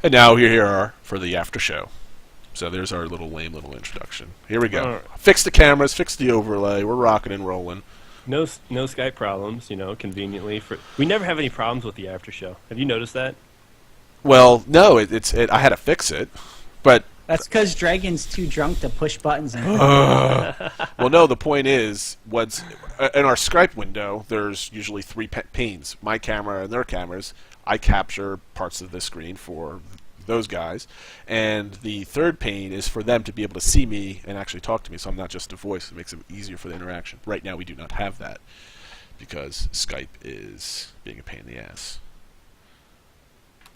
And now here you are for the after show. So there's our lame little introduction. Here we go. Fix the cameras, fix the overlay. We're rocking and rolling. No Skype problems, conveniently. We never have any problems with the after show. Have you noticed that? Well, no, I had to fix it, but that's because Dragon's too drunk to push buttons. Well, no, the point is, in our Skype window, there's usually 3 panes. My camera and their cameras. I capture parts of the screen for those guys, and the third pane is for them to be able to see me and actually talk to me, so I'm not just a voice. It makes it easier for the interaction. Right now we do not have that because Skype is being a pain in the ass.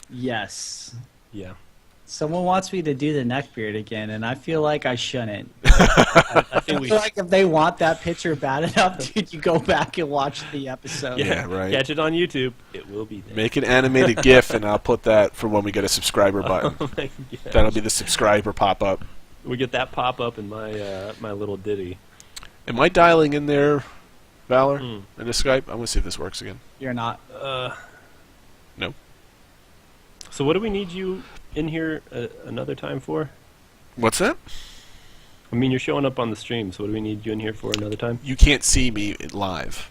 Yes. Yeah. Someone wants me to do the neckbeard again, and I feel like I shouldn't. I feel like if they want that picture bad enough, dude, you go back and watch the episode. Yeah, right. Catch it on YouTube. It will be there. Make an animated GIF, and I'll put that for when we get a subscriber button. Oh my gosh. That'll be the subscriber pop-up. We get that pop-up in my my little ditty. Am I dialing in there, Valor, in the Skype? I'm going to see if this works again. You're not. No. So what do we need you in here another time for? What's that? I mean, you're showing up on the stream, so what do we need you in here for another time? You can't see me live.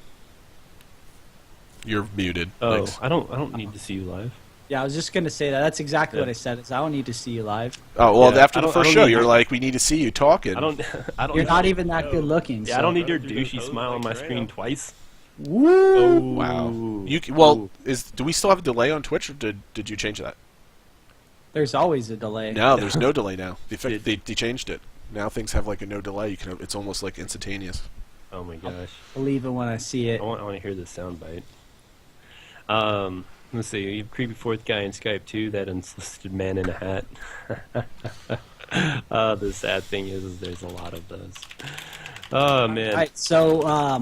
You're muted. Oh, Thanks. I don't need to see you live. Yeah, I was just gonna say that. That's exactly what I said. Is I don't need to see you live. Oh well, Yeah, after the first show, you're like, we need to see you talking. I don't. You're not even that good looking. Yeah, so. I don't need your douchey smile on my screen twice. Woo! Oh, Wow. Ooh. Do we still have a delay on Twitch, or did you change that? There's always a delay. No, there's no delay now. They changed it. Now things have like a no delay. It's almost like instantaneous. Oh my gosh. Believe it when I see it. I want to hear this soundbite. Let's see. You have creepy fourth guy in Skype too. That unsolicited man in a hat. The sad thing is there's a lot of those. Oh man. All right, so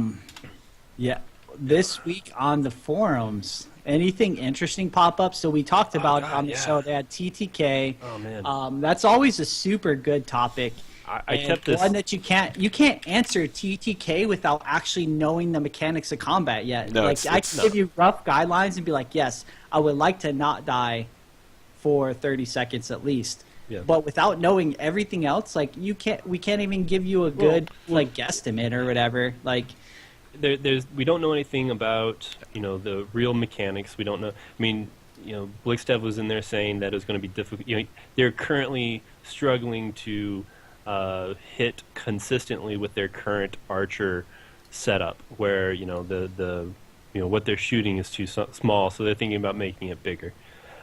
yeah, this week on the forums, anything interesting pop up? So we talked about on the show. They had TTK. Oh man. That's always a super good topic. I kept this one that you can't answer TTK without actually knowing the mechanics of combat yet. No, like I can give you rough guidelines and be like, yes, I would like to not die for 30 seconds at least. Yeah. But without knowing everything else, like we can't even give you a good guesstimate or whatever. Like we don't know anything about the real mechanics. We don't know. I mean, Blickstev was in there saying that it was going to be difficult. They're currently struggling to hit consistently with their current archer setup, where the what they're shooting is too small, so they're thinking about making it bigger.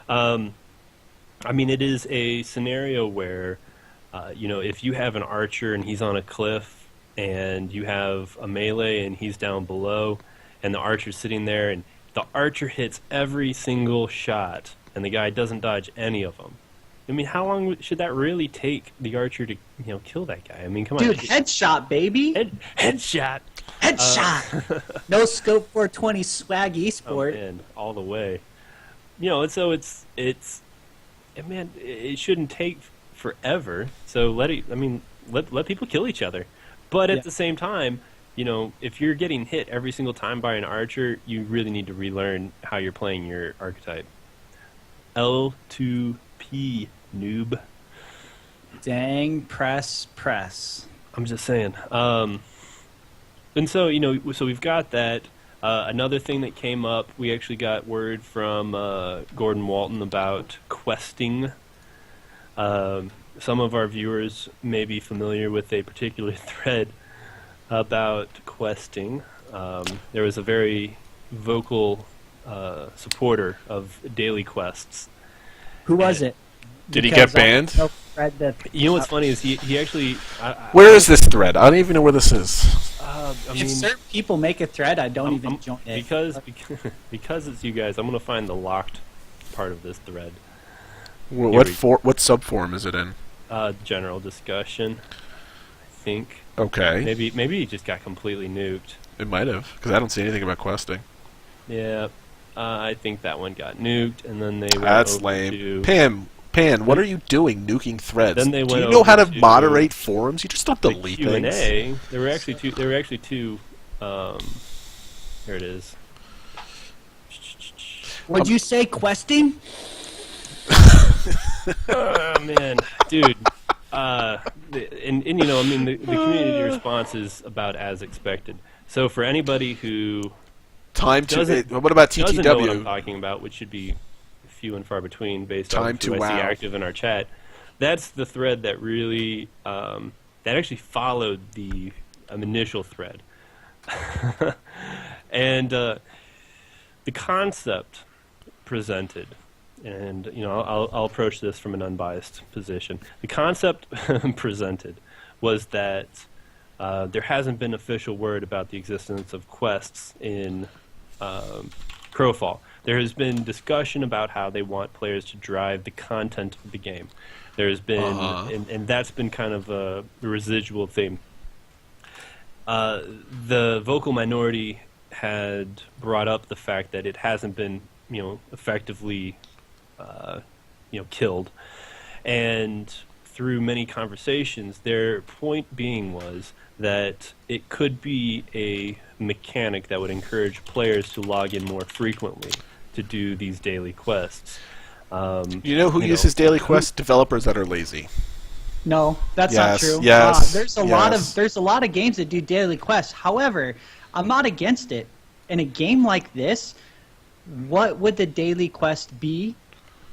I mean, it is a scenario where if you have an archer and he's on a cliff, and you have a melee and he's down below, and the archer's sitting there, and the archer hits every single shot, and the guy doesn't dodge any of them. I mean, how long should that really take the archer to kill that guy? I mean, come on, dude, headshot, baby, headshot, headshot. No scope 420 swag esport, and all the way. And so it's man, it shouldn't take forever. So let people kill each other. But at the same time, if you're getting hit every single time by an archer, you really need to relearn how you're playing your archetype. L2P, noob. Dang, press. I'm just saying. And so, so we've got that. Another thing that came up, we actually got word from Gordon Walton about questing. Some of our viewers may be familiar with a particular thread about questing. There was a very vocal supporter of daily quests. Who was it? Did he get banned? You know what's funny is he actually... Where is this thread? I don't even know where this is. If certain people make a thread, I don't even join it. Because it's you guys, I'm going to find the locked part of this thread. What subform is it in? General discussion, I think. Okay. Maybe he just got completely nuked. It might have, because I don't see anything about questing. Yeah, I think that one got nuked, and then they went That's over lame. to... Pan, what are you doing nuking threads? Then they Do went you know how to over to moderate forums? You just don't delete Q&A. things. There were actually two. Here it is. Would you say questing? Man, dude. And you know, I mean, the community response is about as expected. So for anybody who Time to. doesn't What about doesn't know what I'm TTW? talking about, which should be few and far between based Time on who to I see wow. active in our chat, that's the thread that really that actually followed the initial thread. And the concept presented, and you know, I'll approach this from an unbiased position. The concept presented was that there hasn't been official word about the existence of quests in Crowfall. There has been discussion about how they want players to drive the content of the game. There's been, and that's been kind of a residual theme. The vocal minority had brought up the fact that it hasn't been, you know, effectively, killed, and through many conversations, their point being was that it could be a mechanic that would encourage players to log in more frequently to do these daily quests. You know who uses daily quests? Developers that are lazy. No, that's not Yes, true. yes, There's a lot of games that do daily quests. However, I'm not against it. In a game like this, what would the daily quest be?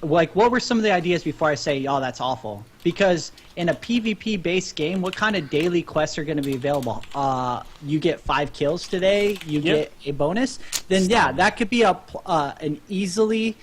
Like, what were some of the ideas before I say, oh, that's awful? Because in a PvP-based game, what kind of daily quests are going to be available? You get 5 kills today, you get a bonus. Then, yeah, that could be an easily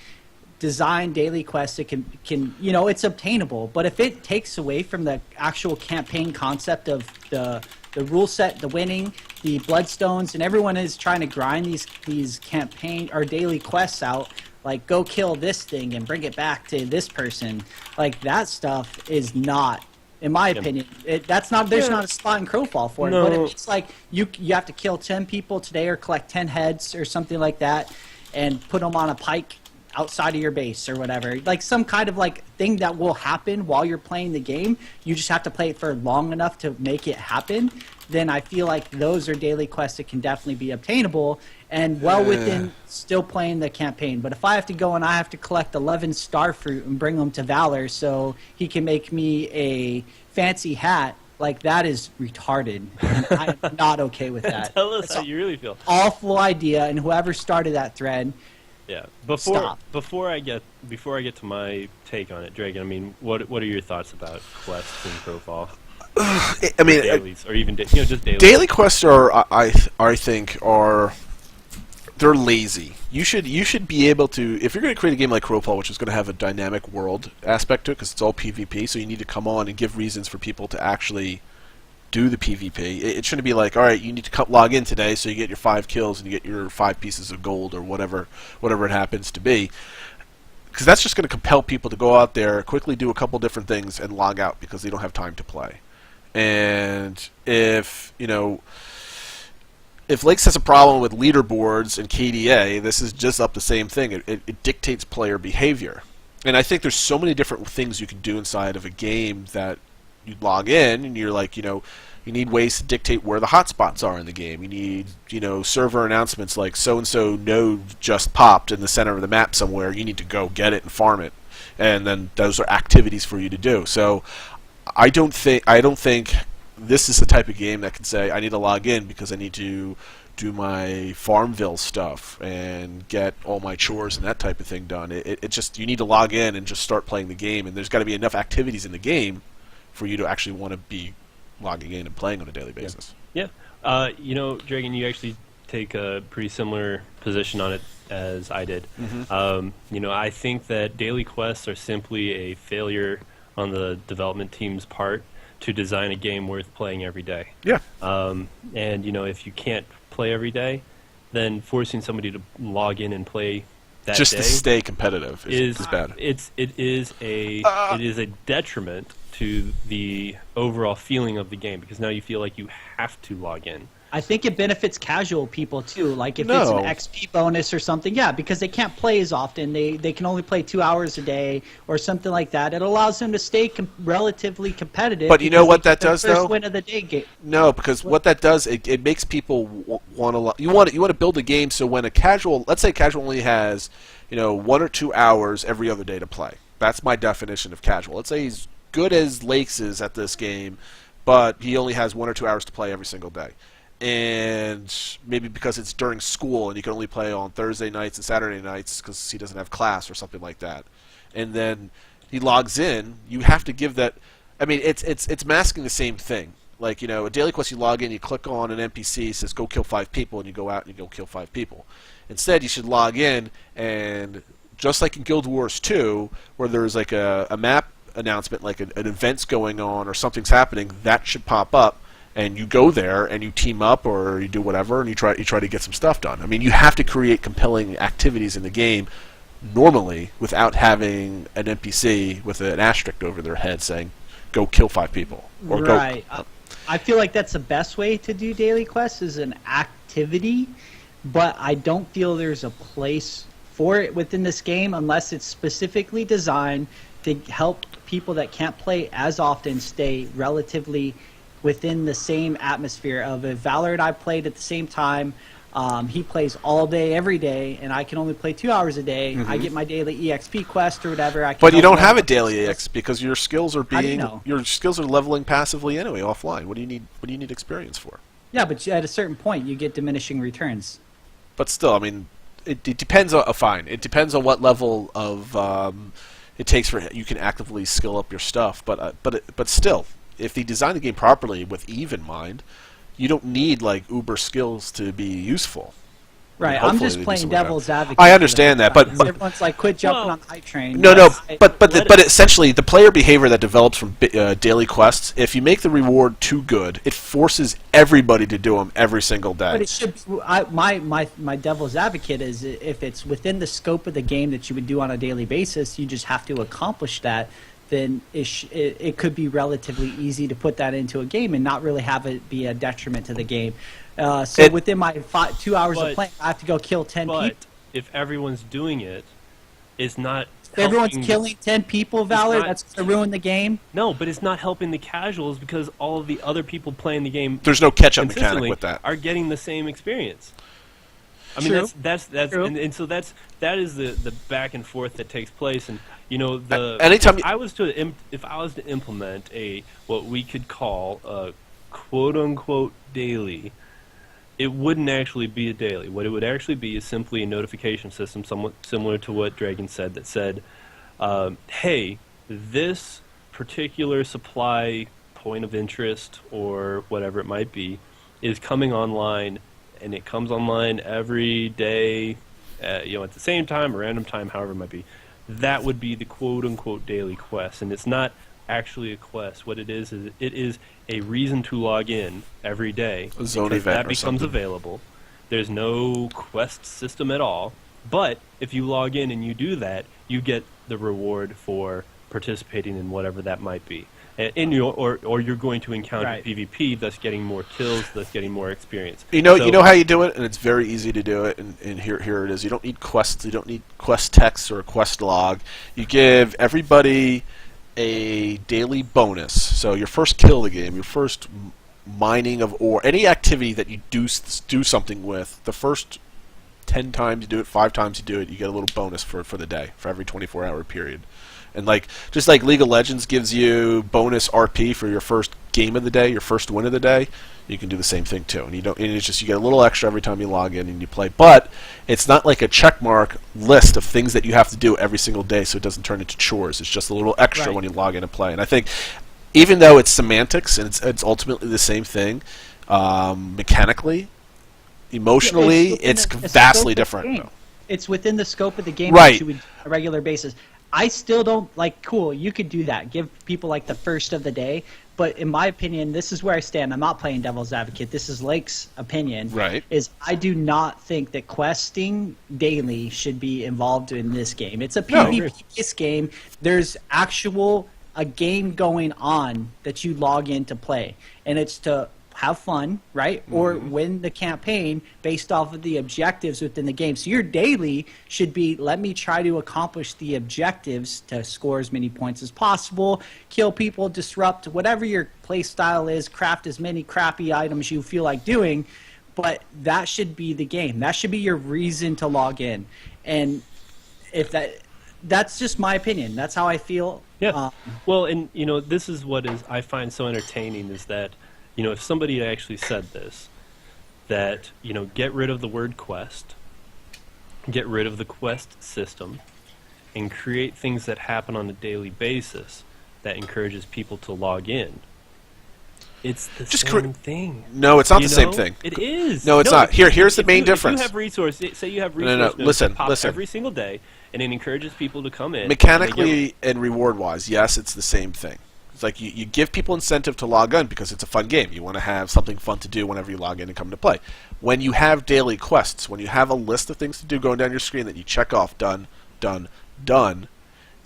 designed daily quest that can you know, it's obtainable. But if it takes away from the actual campaign concept of the rule set, the winning, the bloodstones, and everyone is trying to grind these campaign or daily quests out, like go kill this thing and bring it back to this person, like that stuff is not, in my opinion, that's not. There's not a spot in Crowfall for it. No. But if it's like you have to kill 10 people today or collect 10 heads or something like that, and put them on a pike outside of your base or whatever, like some kind of like thing that will happen while you're playing the game. You just have to play it for long enough to make it happen. Then I feel like those are daily quests that can definitely be obtainable and well within still playing the campaign. But if I have to go and I have to collect 11 starfruit and bring them to Valor so he can make me a fancy hat, like that is retarded. And I am not okay with that. Tell us It's how an you really feel. awful idea, and whoever started that thread, Yeah. Stop. Before I get to my take on it, Dragon, I mean, what are your thoughts about quests in Crowfall? I mean, Dailies, or even just dailies. daily quests I think are, they're lazy. You should be able to, if you're going to create a game like Crowfall, which is going to have a dynamic world aspect to it, because it's all PvP, so you need to come on and give reasons for people to actually do the PvP. It shouldn't be like, all right, you need to log in today, so you get your 5 kills and you get your 5 pieces of gold or whatever it happens to be. Because that's just going to compel people to go out there, quickly do a couple different things, and log out because they don't have time to play. And if Lakes has a problem with leaderboards and KDA, this is just up the same thing. It dictates player behavior. And I think there's so many different things you can do inside of a game that you log in and you're like, you need ways to dictate where the hotspots are in the game. You need, server announcements like so-and-so node just popped in the center of the map somewhere. You need to go get it and farm it. And then those are activities for you to do. So I don't think this is the type of game that can say I need to log in because I need to do my Farmville stuff and get all my chores and that type of thing done. It just, you need to log in and just start playing the game, and there's got to be enough activities in the game for you to actually want to be logging in and playing on a daily basis. Yeah. Dragon, you actually take a pretty similar position on it as I did. Mm-hmm. I think that daily quests are simply a failure on the development team's part to design a game worth playing every day. Yeah. And if you can't play every day, then forcing somebody to log in and play that just day to stay competitive is bad. It is a detriment to the overall feeling of the game because now you feel like you have to log in. I think it benefits casual people too. Like if it's an XP bonus or something, yeah, because they can't play as often. They can only play 2 hours a day or something like that. It allows them to stay relatively competitive. But you know what that does, first though? Win of the day No, because what that does, it makes people want to. You want to build a game so when let's say a casual only has 1 or 2 hours every other day to play. That's my definition of casual. Let's say he's good as Lakes is at this game, but he only has 1 or 2 hours to play every single day. And maybe because it's during school and he can only play on Thursday nights and Saturday nights because he doesn't have class or something like that. And then he logs in, you have to give that. I mean, it's masking the same thing. Like, you know, a daily quest, you log in, you click on an NPC, says go kill 5 people, and you go out and you go kill 5 people. Instead, you should log in, and just like in Guild Wars 2, where there's like a map announcement, like an event's going on or something's happening, that should pop up, and you go there and you team up or you do whatever, and you try to get some stuff done. I mean, you have to create compelling activities in the game normally without having an NPC with an asterisk over their head saying, go kill 5 people. Or right. Go, I feel like that's the best way to do daily quests is an activity, but I don't feel there's a place for it within this game unless it's specifically designed to help people that can't play as often stay relatively within the same atmosphere of if Valor and I played at the same time. He plays all day, every day, and I can only play 2 hours a day. Mm-hmm. I get my daily EXP quest or whatever. But you don't have a daily EXP because your skills are being you know? leveling passively anyway offline. What do you need experience for? Yeah, but at a certain point, you get diminishing returns. But still, I mean, it depends on fine. It depends on what level of it takes for you can actively skill up your stuff. But still, if they design the game properly with Eve in mind, you don't need like uber skills to be useful. Right, I'm just playing devil's advocate. I understand that, but everyone's like, quit jumping on the hype train. No, but essentially, the player behavior that develops from daily quests, if you make the reward too good, it forces everybody to do them every single day. But it should. My devil's advocate is if it's within the scope of the game that you would do on a daily basis, you just have to accomplish that. Then it could be relatively easy to put that into a game and not really have it be a detriment to the game. Within my 2 hours of playing, I have to go kill 10 people. But if everyone's doing it, it's not. If everyone's killing 10 people, Valor, that's going to ruin the game. No, but it's not helping the casuals because all of the other people playing the game. There's no catch-up mechanic with that. Are getting the same experience. I True. mean, that's and so that is the back and forth that takes place, and you know anytime if I was to implement what we could call a quote unquote daily, it wouldn't actually be a daily. What it would actually be is simply a notification system, somewhat similar to what Dragon said, that said, hey, this particular supply point of interest or whatever it might be is coming online. And it comes online every day, at the same time, a random time, however it might be. That would be the quote-unquote daily quest, and it's not actually a quest. What it is it is a reason to log in every day. A zone because event that or becomes something. available. There's no quest system at all, but if you log in and you do that, you get the reward for participating in whatever that might be. Or you're going to encounter PvP, thus getting more kills, thus getting more experience. You know how you do it, and it's very easy to do it. And here it is. You don't need quests. You don't need quest text or a quest log. You give everybody a daily bonus. So your first kill of the game, your first mining of ore, any activity that you do something with, the first 10 times you do it, 5 times you do it, you get a little bonus for the day, for every 24-hour period. And just like League of Legends gives you bonus RP for your first game of the day, your first win of the day, you can do the same thing too. And it's just you get a little extra every time you log in and you play. But it's not like a checkmark list of things that you have to do every single day, so it doesn't turn into chores. It's just a little extra when you log in and play. And I think even though it's semantics and it's ultimately the same thing, mechanically, emotionally, it's vastly different. It's within the scope of the game that you would do on a regular basis. I still don't cool, you could do that. Give people the first of the day. But in my opinion, this is where I stand. I'm not playing devil's advocate. This is Lake's opinion. Right. Is I do not think that questing daily should be involved in this game. It's a PvP-based game. There's a game going on that you log in to play. And it's to have fun, right? Mm-hmm. Or win the campaign based off of the objectives within the game. So your daily should be, let me try to accomplish the objectives to score as many points as possible, kill people, disrupt, whatever your play style is, craft as many crappy items you feel like doing, but that should be the game. That should be your reason to log in. And if that's just my opinion. That's how I feel. Yeah. Well, and this is what I find so entertaining is that, if somebody actually said this, that get rid of the word quest, get rid of the quest system, and create things that happen on a daily basis that encourages people to log in. It's the same thing. No, it's not the same thing. It is. No, it's not. Here's the main difference. If you have resources, say you have resources listen, that pop listen. every single day, and it encourages people to come in. Mechanically and reward-wise, yes, it's the same thing. It's like you give people incentive to log in because it's a fun game. You want to have something fun to do whenever you log in and come to play. When you have daily quests, when you have a list of things to do going down your screen that you check off, done, done, done,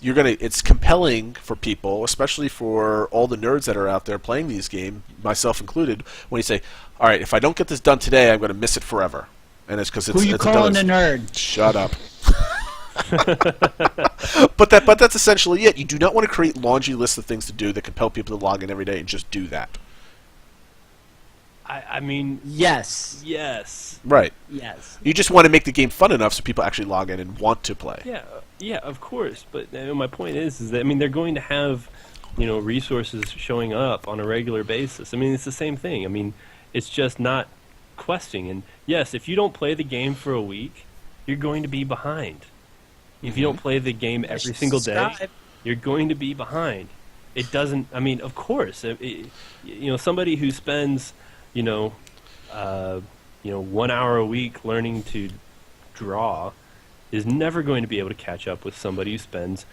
it's compelling for people, especially for all the nerds that are out there playing these games, myself included, when you say, all right, if I don't get this done today, I'm going to miss it forever. And it's because it's... Who you calling a nerd? Shut up. But that's essentially it. You do not want to create laundry lists of things to do that compel people to log in every day and just do that. I mean... Yes. Yes. Right. Yes. You just want to make the game fun enough so people actually log in and want to play. Yeah, of course. But my point is that they're going to have resources showing up on a regular basis. It's the same thing. It's just not questing. And yes, if you don't play the game for a week, you're going to be behind. If you don't play the game every single day, you're going to be behind. It doesn't. Of course. Somebody who spends 1 hour a week learning to draw is never going to be able to catch up with somebody who spends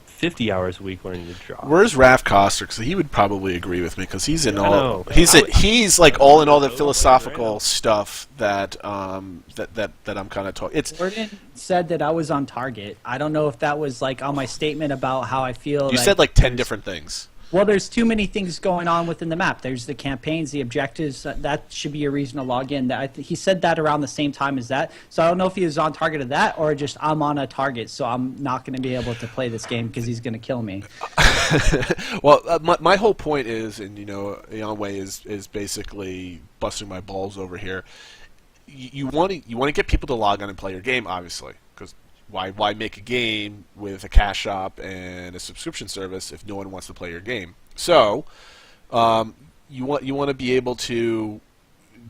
50 hours a week learning to draw. Where's Raph Koster? Because he would probably agree with me because he's in all. He's he's like all in all the philosophical stuff that that I'm kind of talking. Gordon said that I was on target. I don't know if that was like on my statement about how I feel. You said like 10 different things. Well, there's too many things going on within the map. There's the campaigns, the objectives. That should be a reason to log in. He said that around the same time as that. So I don't know if he was on target of that or just I'm on a target, so I'm not going to be able to play this game because he's going to kill me. Well, my whole point is, and Yanwei is basically busting my balls over here. You want to get people to log on and play your game, obviously, because why make a game with a cash shop and a subscription service if no one wants to play your game? So you want to be able to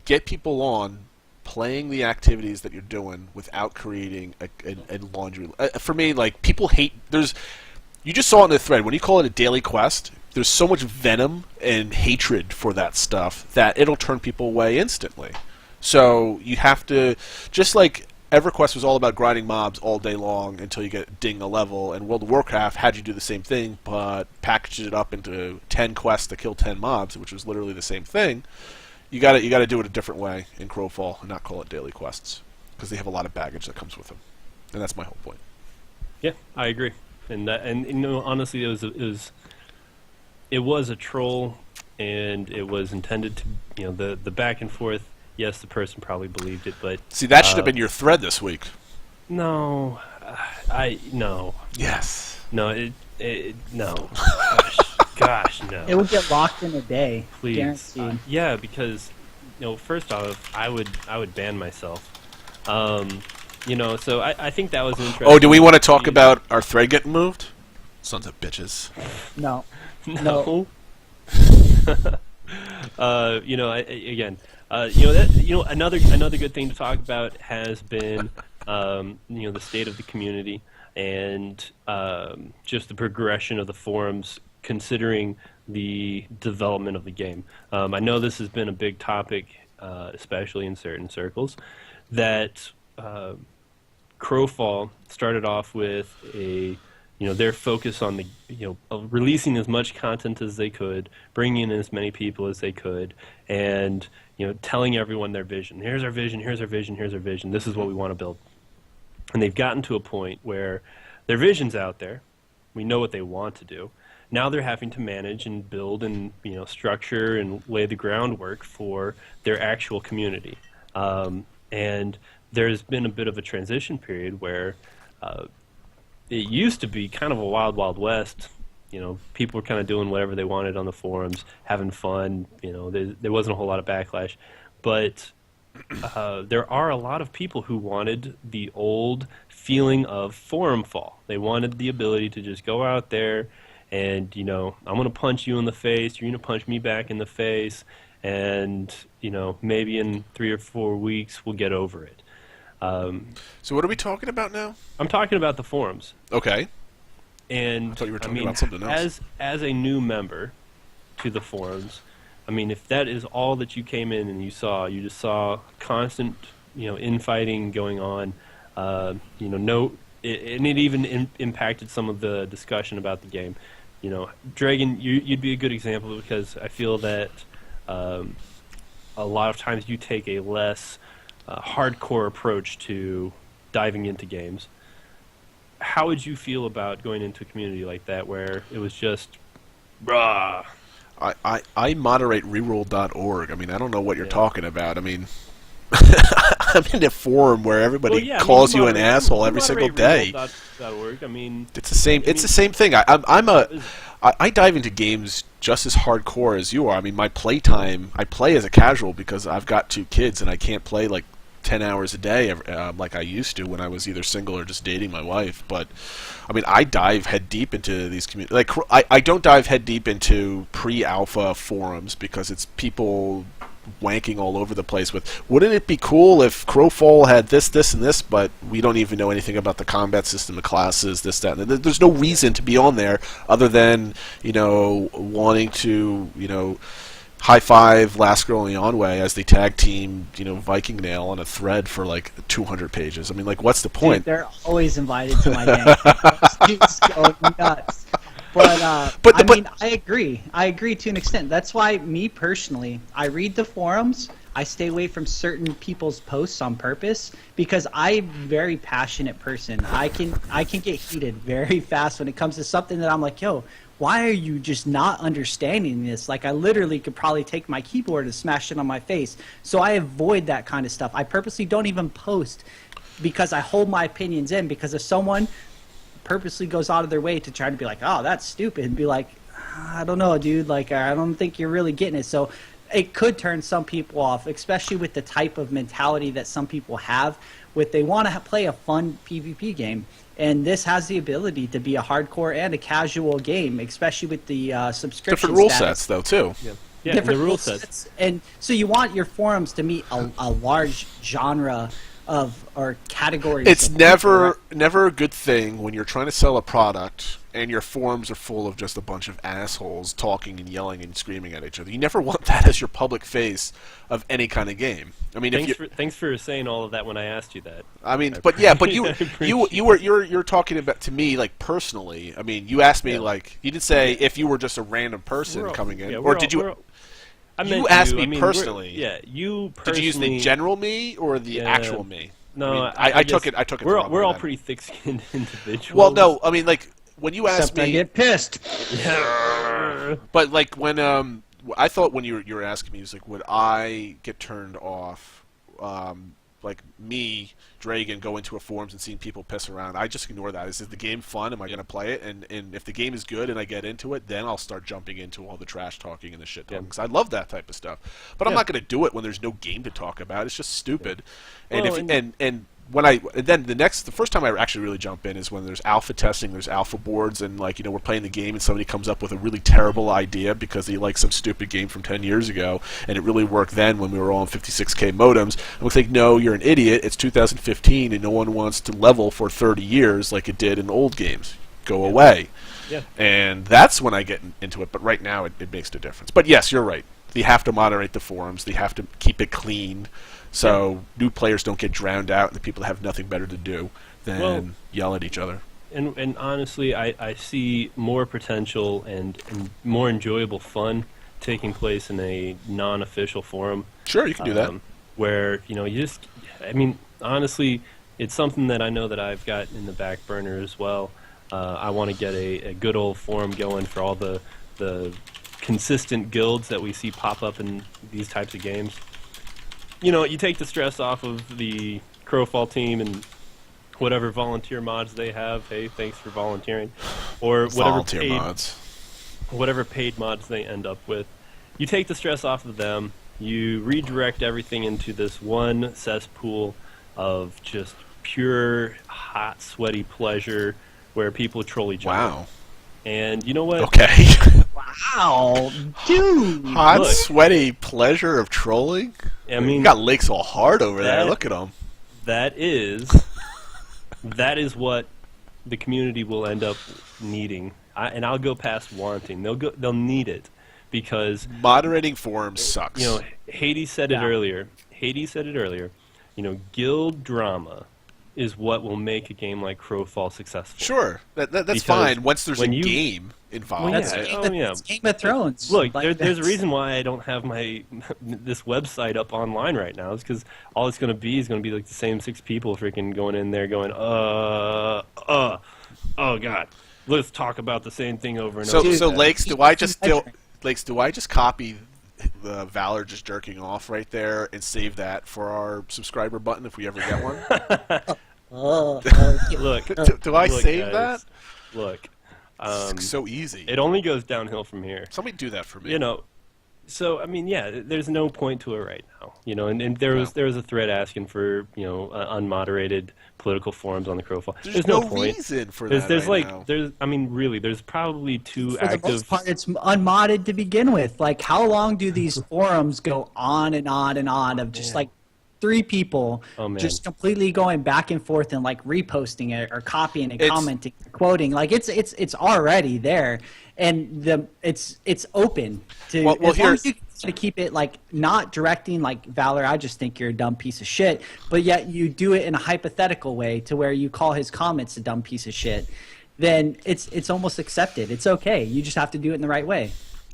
get people on playing the activities that you're doing without creating a laundry. For me, like, people hate. You just saw it in the thread when you call it a daily quest. There's so much venom and hatred for that stuff that it'll turn people away instantly. So you have to, just like EverQuest was all about grinding mobs all day long until you get ding a level, and World of Warcraft had you do the same thing, but packaged it up into 10 quests to kill 10 mobs, which was literally the same thing. You got to do it a different way in Crowfall and not call it daily quests, because they have a lot of baggage that comes with them, and that's my whole point. Yeah, I agree, and honestly, it was a troll, and it was intended to, the back and forth. Yes, the person probably believed it, but... See, that should have been your thread this week. No. No. Yes. No, no. Gosh, no. It would get locked in a day. Please. Guaranteed. Yeah, because, first off, I would ban myself. So I think that was interesting. Oh, do we want to talk about our thread getting moved? Sons of bitches. No. No. Another good thing to talk about has been the state of the community and just the progression of the forums considering the development of the game. I know this has been a big topic, especially in certain circles, that Crowfall started off with their focus on of releasing as much content as they could, bringing in as many people as they could, and telling everyone their vision. Here's our vision. Here's our vision. Here's our vision. This is what we want to build. And they've gotten to a point where their vision's out there. We know what they want to do. Now they're having to manage and build and structure and lay the groundwork for their actual community. And there's been a bit of a transition period where it used to be kind of a wild, wild west. People were kind of doing whatever they wanted on the forums, having fun. There wasn't a whole lot of backlash. But there are a lot of people who wanted the old feeling of forum fall. They wanted the ability to just go out there and, I'm going to punch you in the face, you're going to punch me back in the face, and, maybe in 3 or 4 weeks we'll get over it. So what are we talking about now? I'm talking about the forums. Okay. And I thought you were talking about something else. As a new member to the forums, if that is all that you came in and you just saw constant, infighting going on, and it even impacted some of the discussion about the game. Dragon, you'd be a good example because I feel that a lot of times you take a less hardcore approach to diving into games. How would you feel about going into a community like that where it was just, brah? I moderate reroll.org. I don't know what you're talking about. I'm in a forum where everybody calls you an asshole every single day. Reroll.org. It's the same. It's the same thing. I dive into games just as hardcore as you are. My playtime. I play as a casual because I've got 2 kids and I can't play like 10 hours a day like I used to when I was either single or just dating my wife. But I dive head deep into these communities. Like I don't dive head deep into pre-alpha forums because it's people wanking all over the place with, wouldn't it be cool if Crowfall had this, and this, but we don't even know anything about the combat system, the classes, this, that, and there's no reason to be on there other than, wanting to, high five Last Girl in the Onway as they tag team, Viking Nail on a thread for like 200 pages. What's the point? Dude, they're always invited to my game. Just go nuts. But I agree. I agree to an extent. That's why me personally, I read the forums. I stay away from certain people's posts on purpose because I'm a very passionate person. I can get heated very fast when it comes to something that I'm like, yo, why are you just not understanding this? Like, I literally could probably take my keyboard and smash it on my face. So I avoid that kind of stuff. I purposely don't even post because I hold my opinions in, because if someone purposely goes out of their way to try to be like, oh, that's stupid, and be like, I don't know, dude, like, I don't think you're really getting it. So it could turn some people off, especially with the type of mentality that some people have with they want to play a fun PvP game. And this has the ability to be a hardcore and a casual game, especially with the subscription different rule status. sets, though, too. Yeah, Different the rule sets. And so you want your forums to meet a large genre of or categories. It's of never a good thing when you're trying to sell a product and your forums are full of just a bunch of assholes talking and yelling and screaming at each other. You never want that as your public face of any kind of game. Thanks for saying all of that when I asked you that. You're talking about to me like personally. You asked me like you didn't say if you were just a random person coming in, or did you? You asked me personally. You personally. Did you use the general me or the actual me? No, I took it. We're all pretty thick-skinned individuals. Well, no, when you asked Except I me, get pissed. but like when I thought when you were asking me, it was like, would I get turned off? Like me, Dragon, go into a forums and seeing people piss around. I just ignore that. Is the game fun? Am I going to play it? And if the game is good and I get into it, then I'll start jumping into all the trash talking and the shit talking because I love that type of stuff. But I'm not going to do it when there's no game to talk about. It's just stupid. And then the first time I actually really jump in is when there's alpha testing, there's alpha boards, and we're playing the game and somebody comes up with a really terrible idea because they like some stupid game from 10 years ago and it really worked then when we were all on 56K modems. And we think, no, you're an idiot. It's 2015 and no one wants to level for 30 years like it did in old games. Go away. Yeah. And that's when I get into it. But right now it makes no difference. But yes, you're right. They have to moderate the forums. They have to keep it clean. So new players don't get drowned out, and the people have nothing better to do than yell at each other. And honestly, I see more potential and more enjoyable fun taking place in a non-official forum. Sure, you can do that. Where honestly, it's something that I know that I've got in the back burner as well. I want to get a good old forum going for all the consistent guilds that we see pop up in these types of games. You take the stress off of the Crowfall team and whatever volunteer mods they have. Hey, thanks for volunteering. Or whatever paid mods they end up with. You take the stress off of them. You redirect everything into this one cesspool of just pure, hot, sweaty pleasure where people troll each other. Wow. And you know what? Okay. Wow, dude. Hot, Look. sweaty pleasure of trolling? I mean, you got lakes all hard over there. that- Look at them. that is what the community will end up needing. And I'll go past wanting. They'll need it because Moderating forums sucks. Hades said it earlier. Guild drama is what will make a game like Crowfall successful. Sure, that's Because fine once there's a when you- game involved. Well, That's yeah. Game, Oh, yeah. that's Game of Thrones. Look, Like, there's a reason why I don't have my this website up online right now. It's because all it's going to be like the same 6 people freaking going in there going, oh god, let's talk about the same thing over and So, over. so Dude, Lakes, he's do I fucking just measuring. Lakes, do I just copy the Valor just jerking off right there and save that for our subscriber button if we ever get one? Look, do I look, save guys, that? Look, It's so easy. it only goes downhill from here. Somebody do that for me. So I mean, yeah, there's no point to it right now, and there was a thread asking for unmoderated political forums on the Crowfall. There's no no point. reason for There's that right now. there's probably 2 For the active. most part, it's unmodded to begin with. Like, how long do these forums go on and on and on of just like 3 people Oh, man. just completely going back and forth and like reposting it or copying and It's- commenting, quoting? Like, it's already there, and it's open to Well, as long here's- as you to keep it like not directing like Valor. I just think you're a dumb piece of shit, but yet you do it in a hypothetical way to where you call his comments a dumb piece of shit. Then it's almost accepted. It's okay. You just have to do it in the right way.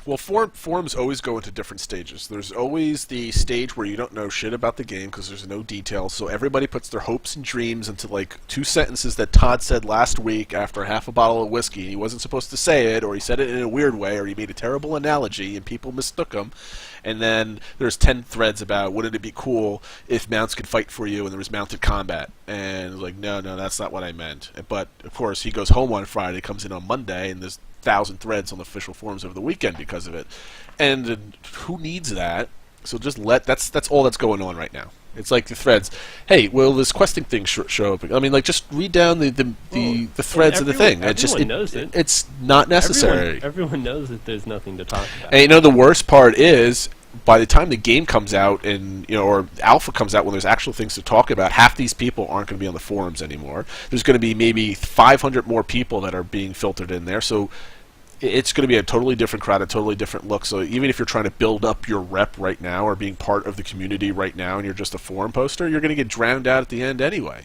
Well, forums always go into different stages. There's always the stage where you don't know shit about the game because there's no details, so everybody puts their hopes and dreams into like 2 sentences that Todd said last week after half a bottle of whiskey. He wasn't supposed to say it, or he said it in a weird way, or he made a terrible analogy and people mistook him. And then there's 10 threads about wouldn't it be cool if mounts could fight for you and there was mounted combat. And it was like, no, that's not what I meant. But of course, he goes home on Friday, comes in on Monday, and there's 1,000 threads on the official forums over the weekend because of it. And who needs that? So just that's all that's going on right now. It's like the threads. Hey, will this questing thing show up? I mean, like, just read down the threads of the thing. Everyone knows it. It's not necessary. Everyone knows that there's nothing to talk about. And the worst part is, by the time the game comes out and or alpha comes out, when there's actual things to talk about, half these people aren't going to be on the forums anymore. There's going to be maybe 500 more people that are being filtered in there. So it's going to be a totally different crowd, a totally different look. So even if you're trying to build up your rep right now or being part of the community right now, and you're just a forum poster, you're going to get drowned out at the end anyway.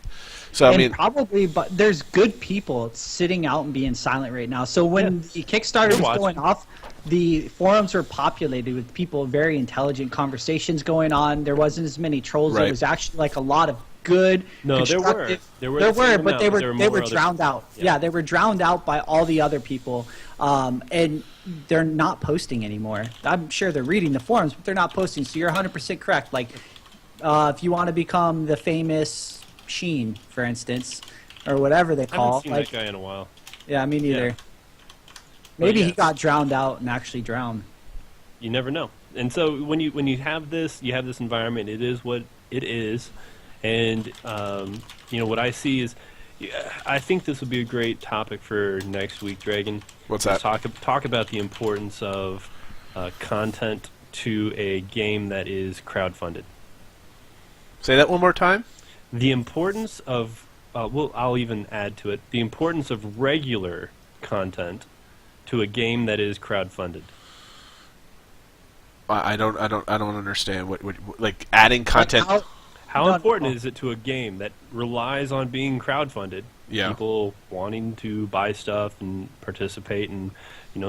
So I And mean, probably, but there's good people sitting out and being silent right now. So when the Kickstarter was going off, the forums were populated with people, very intelligent conversations going on. There wasn't as many trolls. Right. There was actually like a lot of good. No, there were. constructive- There were There the same were, amount, but they but there were were they more were other drowned people. out. Yeah. Yeah, they were drowned out by all the other people, and they're not posting anymore. I'm sure they're reading the forums, but they're not posting. So you're 100% correct. Like, if you want to become the famous Sheen, for instance, or whatever they I haven't call, seen like, that guy in a while. yeah, me neither. Yeah. Maybe But he yeah. got drowned out and actually drowned. You never know. And so when you have this, environment. It is what it is, and what I see is, I think this would be a great topic for next week, Dragon. What's Let's that? Talk about the importance of content to a game that is crowdfunded. say that one more time. The importance of I'll even add to it the importance of regular content to a game that is crowdfunded. I don't understand what like adding content. Like How No, important no. is it to a game that relies on being crowdfunded? Yeah. People wanting to buy stuff and participate and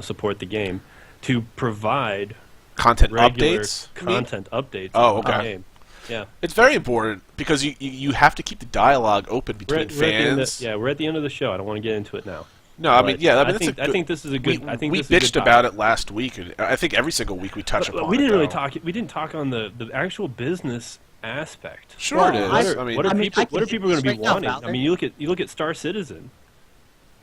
support the game to provide Content regular updates. you mean? content updates. Oh, on the okay. game. Yeah. It's very important because you have to keep the dialogue open between We're at the end fans. we're at the end of the show. I don't want to get into it now. No, I mean, But yeah, I mean, I that's think a good, I think this is a good. we, I think we this is a bitched good about topic. it last week, and I think every single week we touch upon We it. didn't really though. talk. We didn't talk on the actual business aspect. Sure, Well, it is. I- I mean, What are I mean, people? I What are can people going to be straighten out, wanting? Valor. I mean, you look at Star Citizen.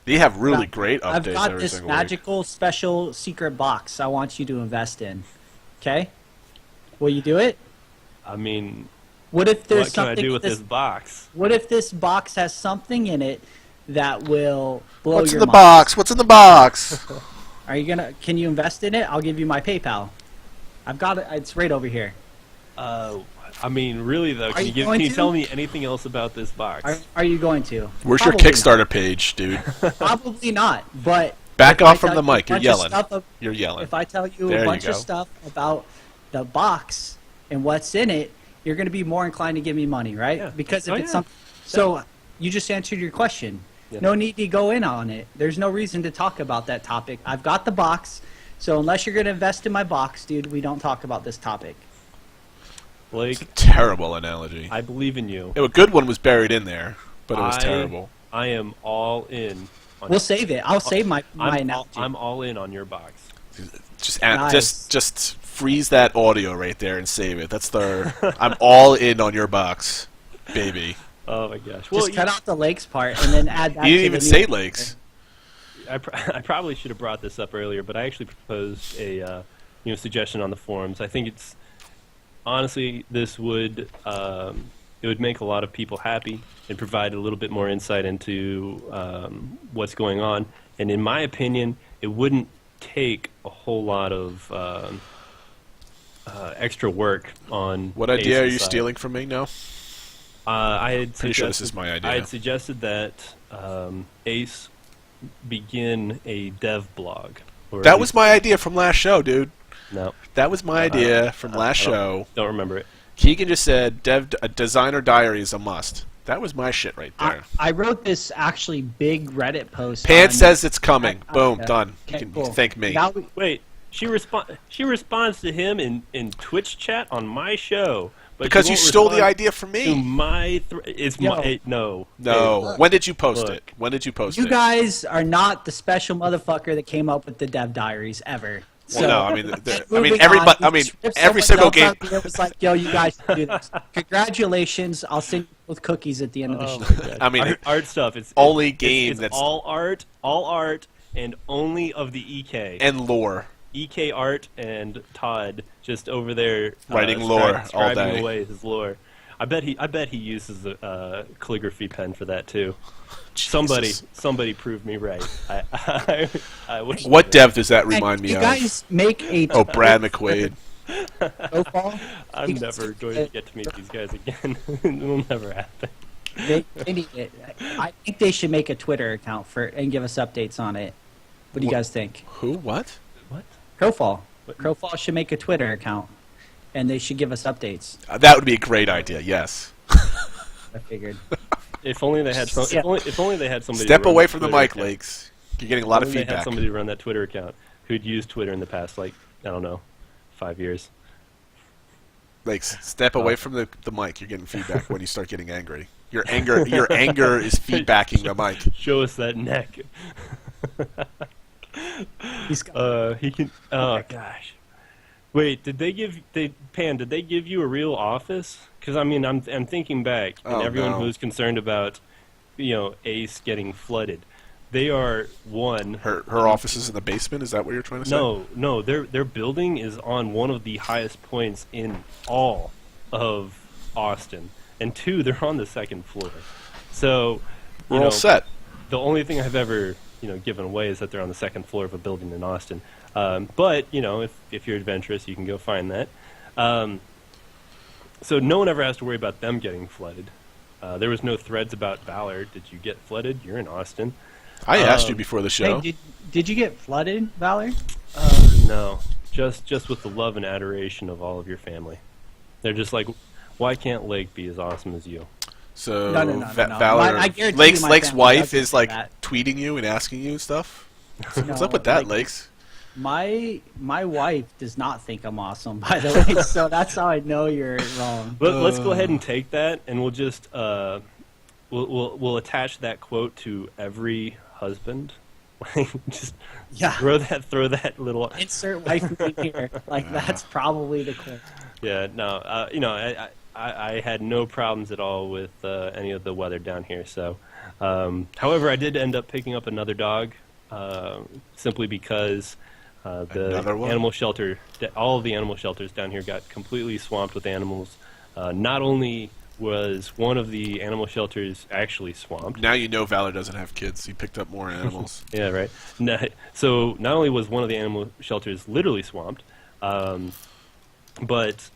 they have really Yeah. great updates I've got every this single magical special secret box I want you to invest in. Okay? Will you do it? I mean, What if there's What can I something do in with this this box? What if this box has something in it that will blow What's in your the mind? box? What's in the box? Are you gonna? Can you invest in it? I'll give you my PayPal. I've got it. It's right over here. I mean, really though, Are you can going you to? tell me anything else about this box? Are you going to? Where's Probably your Kickstarter page, dude? Not. Probably not. But Back if off I from tell the you a mic. You're bunch of yelling. stuff You're yelling. If I tell you There a you bunch of go. stuff about the box and what's in it, you're going to be more inclined to give me money, right? Yeah. Because if Oh, it's yeah. something. So you just answered your question. Yeah. No need to go in on it. There's no reason to talk about that topic. I've got the box. So unless you're going to invest in my box, dude, we don't talk about this topic. Blake, Terrible analogy. I believe in you. A good one was buried in there, but it was I- terrible. I am all in. On We'll save it. I'll save my analogy. I'm all in on your box. Nice. Just freeze that audio right there and save it. That's the I'm all in on your box, baby. Oh my gosh. Just cut out the lakes part and then add that You to didn't the even new- say lakes. I probably should have brought this up earlier, but I actually proposed a suggestion on the forums. I think it's honestly this would it would make a lot of people happy and provide a little bit more insight into what's going on. And in my opinion, it wouldn't take a whole lot of extra work on. What idea are Ace's you side. stealing from me now? I had Pretty sure this suggested- is my idea. I had suggested that Ace begin a dev blog. Or That at was least- my idea from last show, dude. No, That was my idea from last I don't- show. don't remember it. Keegan just said a designer diary is a must. That was my shit right there. I wrote this actually big Reddit post. Pants on- says it's coming. Boom, yeah. done. Okay, You can cool. thank me. Now Wait, she responds to him in Twitch chat on my show, but Because she you won't stole the respond idea from to me. my it's Yo. my no. No. Hey, When did you post look. it? When did you post you it? guys are not the special motherfucker that came up with the dev diaries ever. Well, So, no, I mean, moving everybody. on, I mean, if every someone single else game. out there was like, "Yo, you guys should do this." Congratulations! I'll send you with cookies at the end of the Oh show. my God. I mean, art stuff. It's only it's- game it's that's- all art, and only of the EK. And lore. EK Art and Todd just over there Writing lore all scribing day. away his lore. I bet he uses a calligraphy pen for that too. Jesus. Somebody proved me right. I wish What they dev does that And remind me you of? guys make a Oh, Brad McQuaid. profile. I'm never going to get to meet these guys again. It will never happen. They need it. I think they should make a Twitter account and give us updates on it. What do you guys think? Who? What? What? Crowfall. Crowfall should make a Twitter account, and they should give us updates. That would be a great idea. Yes. I figured. If only they had Yeah. if only they had somebody. to Step run away that from the Twitter mic, account. Lakes. You're getting a lot of If only They had feedback. somebody to run that Twitter account who'd used Twitter in the past, like I don't know, 5 years. Lakes, step away from the mic. You're getting feedback when you start getting angry. Your anger is feedbacking the mic. Show us that neck. He's got, He can. Oh gosh. Wait, did they give Pan? Did they give you a real office? Because I mean, I'm thinking back, and Oh, everyone no. who's concerned about, Ace getting flooded, they are one. Her office is in the basement. Is that what you're trying to say? No, their building is on one of the highest points in all of Austin, and two, they're on the second floor. So, We're all set. The only thing I've ever given away is that they're on the second floor of a building in Austin. But if you're adventurous, you can go find that. So no one ever has to worry about them getting flooded. There was no threads about Valor. Did you get flooded? You're in Austin. I asked you before the show. hey, did you get flooded, Valor? No, just with the love and adoration of all of your family. They're just like, why can't Lake be as awesome as you? So No. Valor, I guarantee Lake's you my family wife doesn't is say like that. tweeting you and asking you stuff. What's No, up with that, like- Lakes? My wife does not think I'm awesome, by the way, so that's how I know you're wrong. Let's go ahead and take that, and we'll just we'll attach that quote to every husband. Just Yeah. throw that little. Insert wife in here. Like that's probably the quote. Yeah, no, I had no problems at all with any of the weather down here. So, however, I did end up picking up another dog, simply because the Another one? animal shelter, all of the animal shelters down here got completely swamped with animals Not only was one of the animal shelters actually swamped. Now you know Valor doesn't have kids. He picked up more animals. Yeah, right. So not only was one of the animal shelters literally swamped, but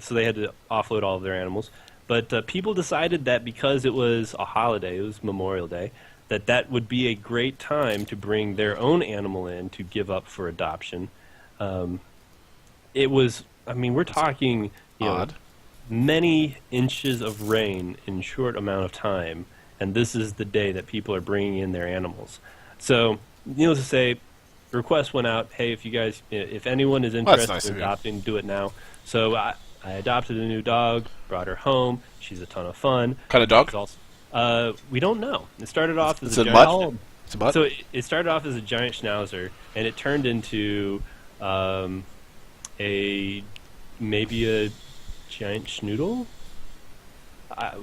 so they had to offload all of their animals. But people decided that because it was a holiday, it was Memorial Day, that would be a great time to bring their own animal in to give up for adoption. It was, we're talking, Odd. many inches of rain in a short amount of time, and this is the day that people are bringing in their animals. So, needless to say, the request went out, hey, if anyone is interested nice in of you. adopting, do it now. So I adopted a new dog, brought her home. She's a ton of fun. Kind of dog? She's also, we don't know. It started off as It's a a giant. mutt? It's a mutt? So it started off as a giant schnauzer, and it turned into maybe a giant schnoodle.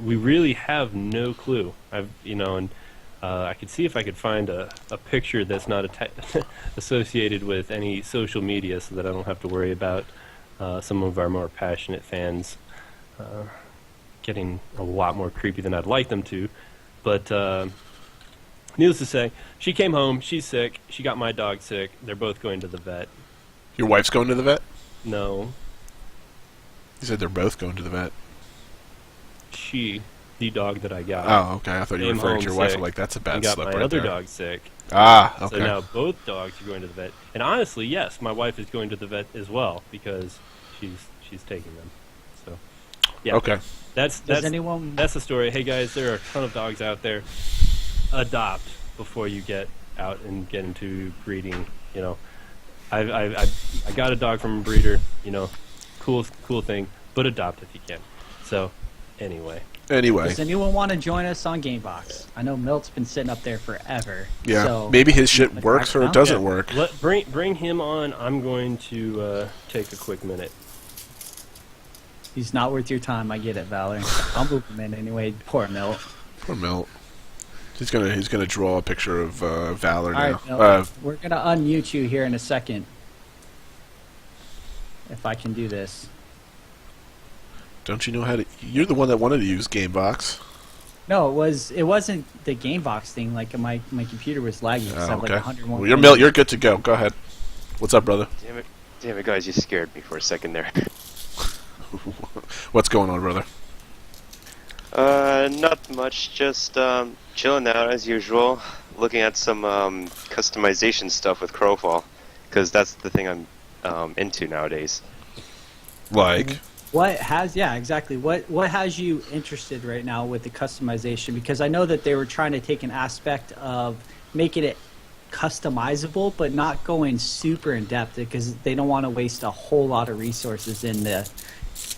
We really have no clue. I could see if I could find a picture that's not associated with any social media, so that I don't have to worry about some of our more passionate fans getting a lot more creepy than I'd like them to. But needless to say, she came home. She's sick. She got my dog sick. They're both going to the vet. Your wife's going to the vet? No, You said they're both going to the vet. the dog that I got. Oh, okay. I thought you were Came referring to your home wife. sick I'm like, that's a bad and got slip my right other there. dog sick. Ah, okay. So now both dogs are going to the vet. And honestly, yes, my wife is going to the vet as well because she's taking them. So, yeah. Okay. That's anyone- that's the story. Hey guys, there are a ton of dogs out there. Adopt before you get out and get into breeding. I got a dog from a breeder. Cool thing. But adopt if you can. So, anyway. Anyway. Does anyone want to join us on Gamebox? I know Milt's been sitting up there forever. Yeah. So Maybe his shit Wanna works crack or it it out? doesn't Yeah. work. Bring him on. I'm going to take a quick minute. He's not worth your time. I get it, Valor. I'll move him in anyway. Poor Milt. Poor Milt. He's gonna draw a picture of Valor All now. right, Milt. We're gonna unmute you here in a second. If I can do this. Don't you know how to? You're the one that wanted to use Gamebox. No, it wasn't the Gamebox thing. Like my computer was lagging. 'Cause I have Okay. like 101. Well, you're Milt. You're good to go. Go ahead. What's up, brother? Damn it, guys! You scared me for a second there. What's going on, brother? Not much. Just chilling out as usual. Looking at some customization stuff with Crowfall, because that's the thing I'm into nowadays. Like, Exactly. What has you interested right now with the customization? Because I know that they were trying to take an aspect of making it customizable, but not going super in depth because they don't want to waste a whole lot of resources in the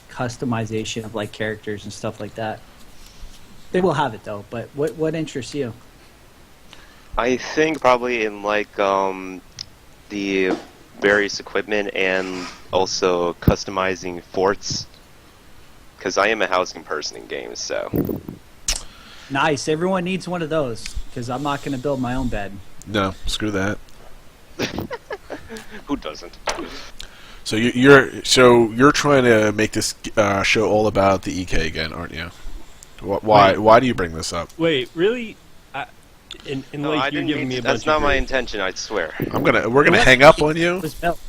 customization of like characters and stuff like that. They will have it though. But what interests you? I think probably in like the various equipment and also customizing forts, because I am a housing person in games. So Nice. Everyone needs one of those because I'm not going to build my own bed. no, screw that. who doesn't? So you're trying to make this show all about the EK again, aren't you? Why? Wait. Why do you bring this up? Wait, really? No, I you're didn't giving mean me a to, that's bunch of not my grief. intention. I swear. We're gonna hang up on you. It was Milt.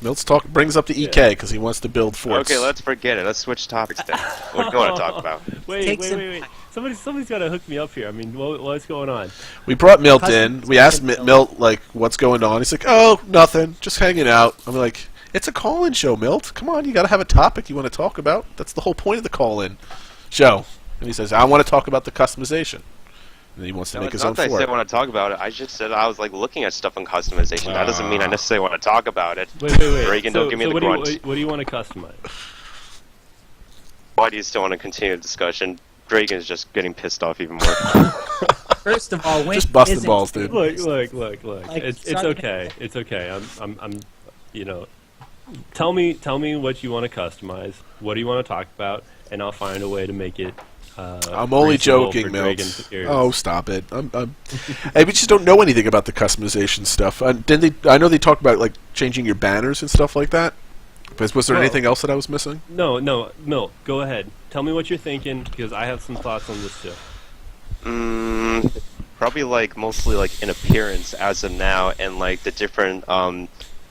Milt's brings up the EK because he wants to build forts. Okay, let's forget it. Let's switch topics then. What do you want to talk about? Wait. Takes Somebody's got to hook me up here. I mean, what's going on? We brought Milt in. Custom- We asked Milt. Milt like, "What's going on?" He's like, "Oh, nothing. Just hanging out." I'm like, "It's a call-in show, Milt. Come on, you got to have a topic you want to talk about. That's the whole point of the call-in show." And he says, "I want to talk about the customization." And he wants to No, make it's his own not that I fort. said I want to talk about it. I just said I was like looking at stuff on customization. That doesn't mean I necessarily want to talk about it. Wait. Reagan, don't give me the what grunt. what do you want to customize? Why do you still want to continue the discussion? Dragon's just getting pissed off even more. First of all, when Just busting isn't- balls, dude. Look. Like, It's sorry. okay. It's okay. I'm. Tell me what you want to customize. What do you want to talk about? And I'll find a way to make it. I'm only reasonable joking, for Milt. Dragon's ears. Oh, stop it. Hey, we just don't know anything about the customization stuff. I know they talk about like changing your banners and stuff like that. Was there Well- anything else that I was missing? No, go ahead. Tell me what you're thinking, because I have some thoughts on this too. Probably like mostly like in appearance as of now, and like the different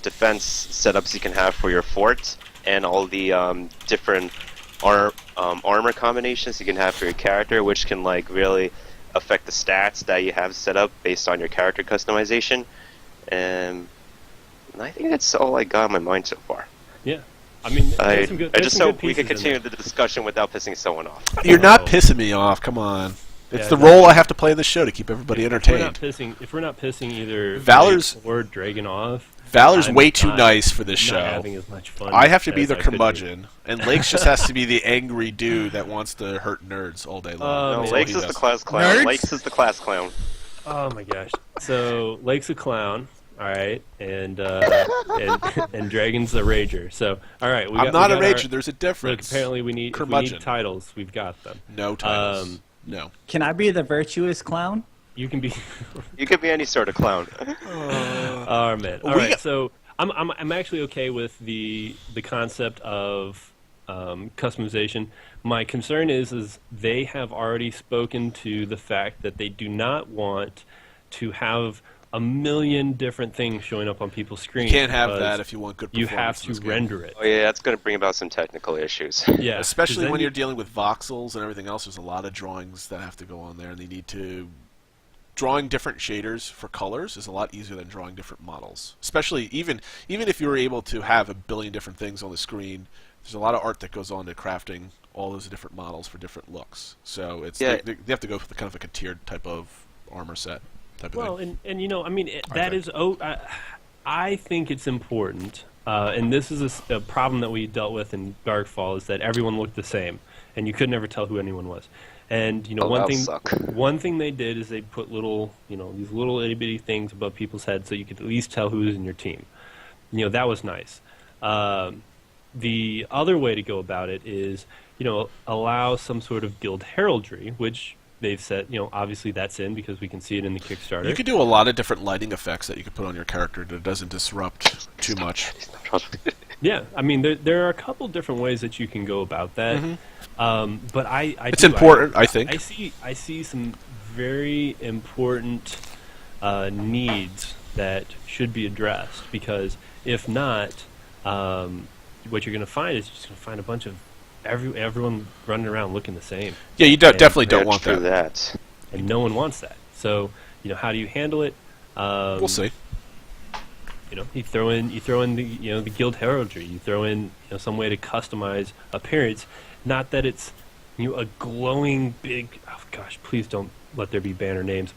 defense setups you can have for your fort, and all the different armor combinations you can have for your character, which can like really affect the stats that you have set up based on your character customization. And I think that's all I got in my mind so far. Yeah. I mean, there's some good, I there's just some hope good we can pieces in continue the discussion without pissing someone off. You're not Oh. pissing me off. Come on. It's Yeah, the no. role I have to play in the show to keep everybody If entertained. we're not pissing either Valor's- Blake or Dragon off, Valor's I'm way too not- nice for this I'm show. not having as much fun. I have to be as the I could be. curmudgeon, and Lakes just has to be the angry dude that wants to hurt nerds all day long. Oh, No, man. Lakes He is the does. class clown. Nerds? Lakes is the class clown. Oh my gosh! So Lake's a clown, all right, and Dragon's a rager. So all right, I'm not a we got rager. There's a Look, difference. apparently we need Curmudgeon. titles. We've got them. No titles. No. Can I be the virtuous clown? You can be. You could be any sort of clown. Oh man! All We right, got- so I'm actually okay with the concept of customization. My concern is they have already spoken to the fact that they do not want to have a million different things showing up on people's screens. You can't have because that if you want good you performance have in this to game. render it. Oh yeah, that's going to bring about some technical issues. Yeah, 'cause Especially then when you- you're dealing with voxels and everything else, there's a lot of drawings that have to go on there, and they need to... Drawing different shaders for colors is a lot easier than drawing different models. Especially, even if you were able to have a billion different things on the screen, there's a lot of art that goes on to crafting all those different models for different looks. So it's Yeah. they have to go for the kind of like a tiered type of armor set type of Well, thing. and you know, I mean, I that think. is. I think it's important, and this is a problem that we dealt with in Darkfall, is that everyone looked the same, and you could never tell who anyone was. And you know, Oh, that'll one thing they did is they put little, you know, these little itty bitty things above people's heads, so you could at least tell who was in your team. You know, that was nice. The other way to go about it is, you know, allow some sort of guild heraldry, which they've said, you know, obviously that's in because we can see it in the Kickstarter. You could do a lot of different lighting effects that you could put on your character that doesn't disrupt too much. Yeah, I mean, there are a couple different ways that you can go about that. But It's important, I think. I see some very important needs that should be addressed, because if not, what you're going to find is you're just going to find a bunch of everyone running around looking the same, Yeah, you definitely don't Yeah, want true that. and no one wants that. So, you know, how do you handle it? We'll see. You know, you throw in the, you know, the guild heraldry. You throw in, you know, some way to customize appearance. Not that it's, you know, a glowing big. Oh gosh, please don't let there be banner names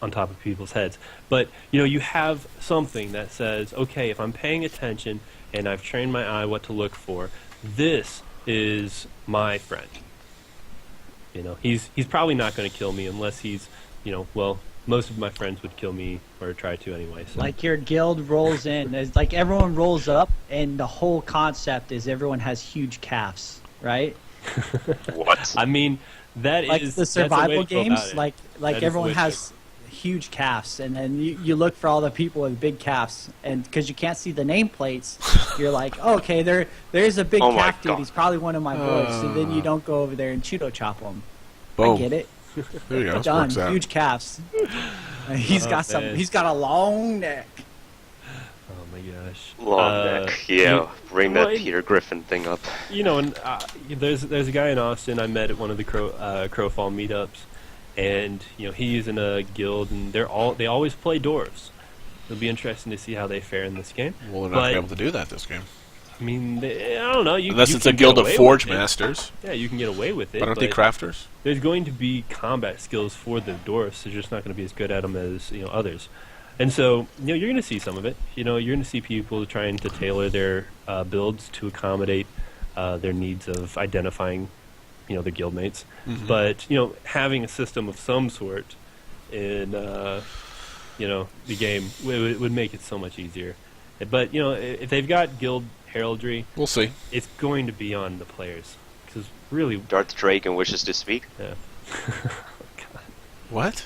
on top of people's heads. But you know, you have something that says, okay, if I'm paying attention and I've trained my eye what to look for, this is my friend. You know, he's probably not going to kill me unless he's, you know, well, most of my friends would kill me or try to anyway. So. Like your guild rolls in, it's like everyone rolls up, and the whole concept is everyone has huge calves, right? What? I mean, that Like is the that's a way survival to go about games, it. like That is the everyone way to go. has huge calves, and then you look for all the people with big calves, and because you can't see the nameplates, you're like, oh, okay, there's a big Oh my calf dude. God. He's probably one of my boys. So then you don't go over there and judo chop him. Boom. I get it. There you go. Done. Works out. Huge calves. He's Oh, got some. man. He's got a long neck. Oh my gosh. Long neck. Yeah, bring that well, Peter Griffin thing up. You know, and there's a guy in Austin I met at one of the Crowfall meetups, and you know, he's in a guild, and they always play dwarves. It'll be interesting to see how they fare in this game. Well, they're not going to But- be able to do that this game. I mean, I don't know. Unless you it's a can guild get of away forge with it. masters. Yeah, you can get away with it. But aren't they but crafters? there's going to be combat skills for the dwarfs. They're just not going to be as good at them as, you know, others. And so, you know, you're going to see some of it. You know, you're going to see people trying to tailor their builds to accommodate their needs of identifying, you know, their guildmates. But, you know, having a system of some sort in, you know, the game would make it so much easier. But, you know, if they've got guild heraldry, We'll see. it's going to be on the players. Because really, Darth Dragon wishes to speak. yeah. What?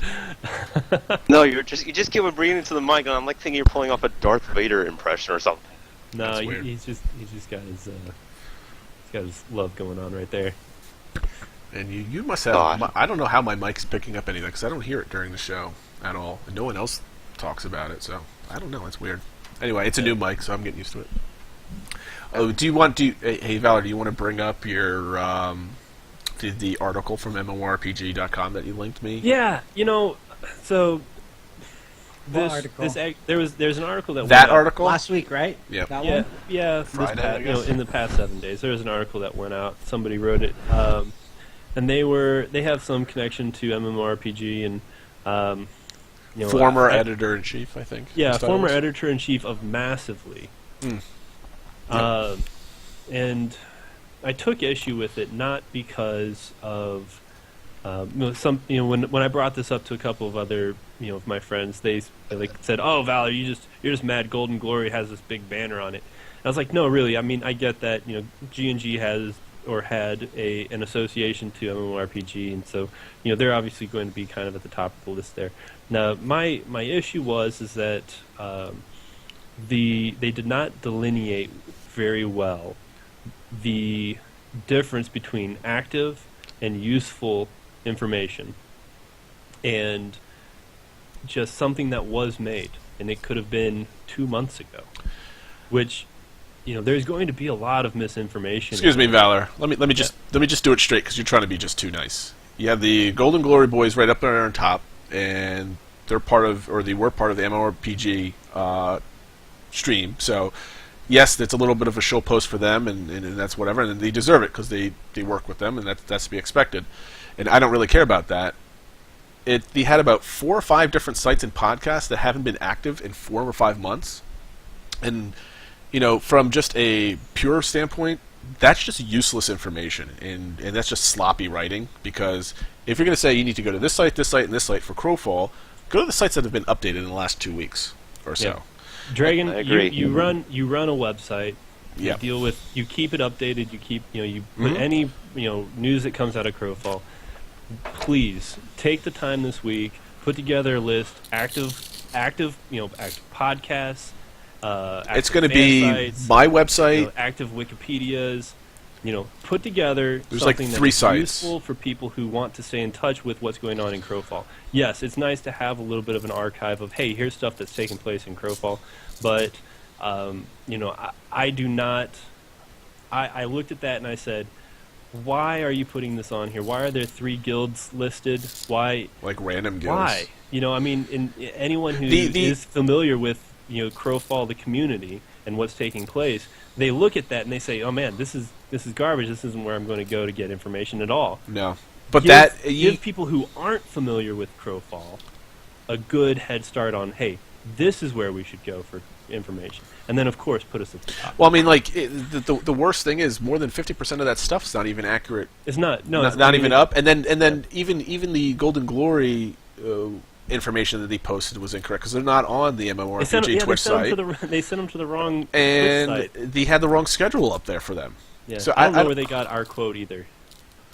No, you just keep breathing into the mic, and I'm like thinking you're pulling off a Darth Vader impression or something. No, That's weird. he's just he's got his love going on right there. And you must have. God. I don't know how my mic's picking up anything because I don't hear it during the show at all, and no one else talks about it. So I don't know. It's weird. Anyway, it's a new mic, so I'm getting used to it. Oh, hey Valor, do you want to bring up your the article from MMORPG.com that you linked me? Yeah, so What article? there's an article that That went out article? Last week, right? Yep. That Yeah, one? yeah. Friday, I guess. In the past 7 days, there was an article that went out. Somebody wrote it, and they have some connection to MMORPG and Former editor-in-chief, I think. Yeah, his title former was. editor-in-chief of Massively. Mm. And I took issue with it not because of when I brought this up to a couple of other of my friends, they said, "Oh, Valor, you're just mad. Golden Glory has this big banner on it." And I was like, "No, really. I mean, I get that G&G has or had an association to MMORPG, and so they're obviously going to be kind of at the top of the list there." Now, my issue is that they did not delineate very well the difference between active and useful information and just something that was made, and it could have been 2 months ago, which there's going to be a lot of misinformation. Excuse me, Valor. Let me just do it straight because you're trying to be just too nice. You have the Golden Glory boys right up there on top, and they were part of the MMORPG stream. So yes, it's a little bit of a show post for them, and that's whatever, and they deserve it because they work with them, and that's to be expected. And I don't really care about that. They had about 4 or 5 different sites and podcasts that haven't been active in 4 or 5 months, and from just a pure standpoint, that's just useless information, and that's just sloppy writing. Because if you're going to say you need to go to this site, and this site for Crowfall, go to the sites that have been updated in the last 2 weeks or so. Yeah. Dragon, I agree. you run a website. Yeah. You keep it updated. You put any news that comes out of Crowfall. Please take the time this week, put together a list, active podcasts. It's going to be sites, my website. active Wikipedias. Put together There's like something 3 that's sites. useful for people who want to stay in touch with what's going on in Crowfall. Yes, it's nice to have a little bit of an archive of, hey, here's stuff that's taking place in Crowfall, but I do not. I looked at that and I said, why are you putting this on here? Why are there 3 guilds listed? Why? Like random guilds. Why? Anyone who is familiar with Crowfall, the community, and what's taking place, they look at that and they say, "Oh man, this is garbage. This isn't where I'm going to go to get information at all." No, but give people who aren't familiar with Crowfall a good head start on, hey, this is where we should go for information, and then of course put us at the top. Well, I mean, the worst thing is more than 50% of that stuff is not even accurate. It's not. No, not even up. And then even the Golden Glory information that they posted was incorrect because they're not on the MMORPG Twitch site. They sent them to the wrong and Twitch site. they had the wrong schedule up there for them. Yeah, so I don't know where they got our quote either.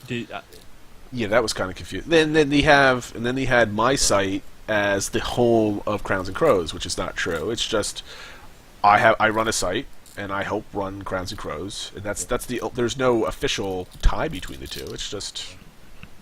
Yeah, that was kind of confusing. Then they had my site as the home of Crowns and Crows, which is not true. It's just I run a site and I help run Crowns and Crows, and there's no official tie between the two. It's just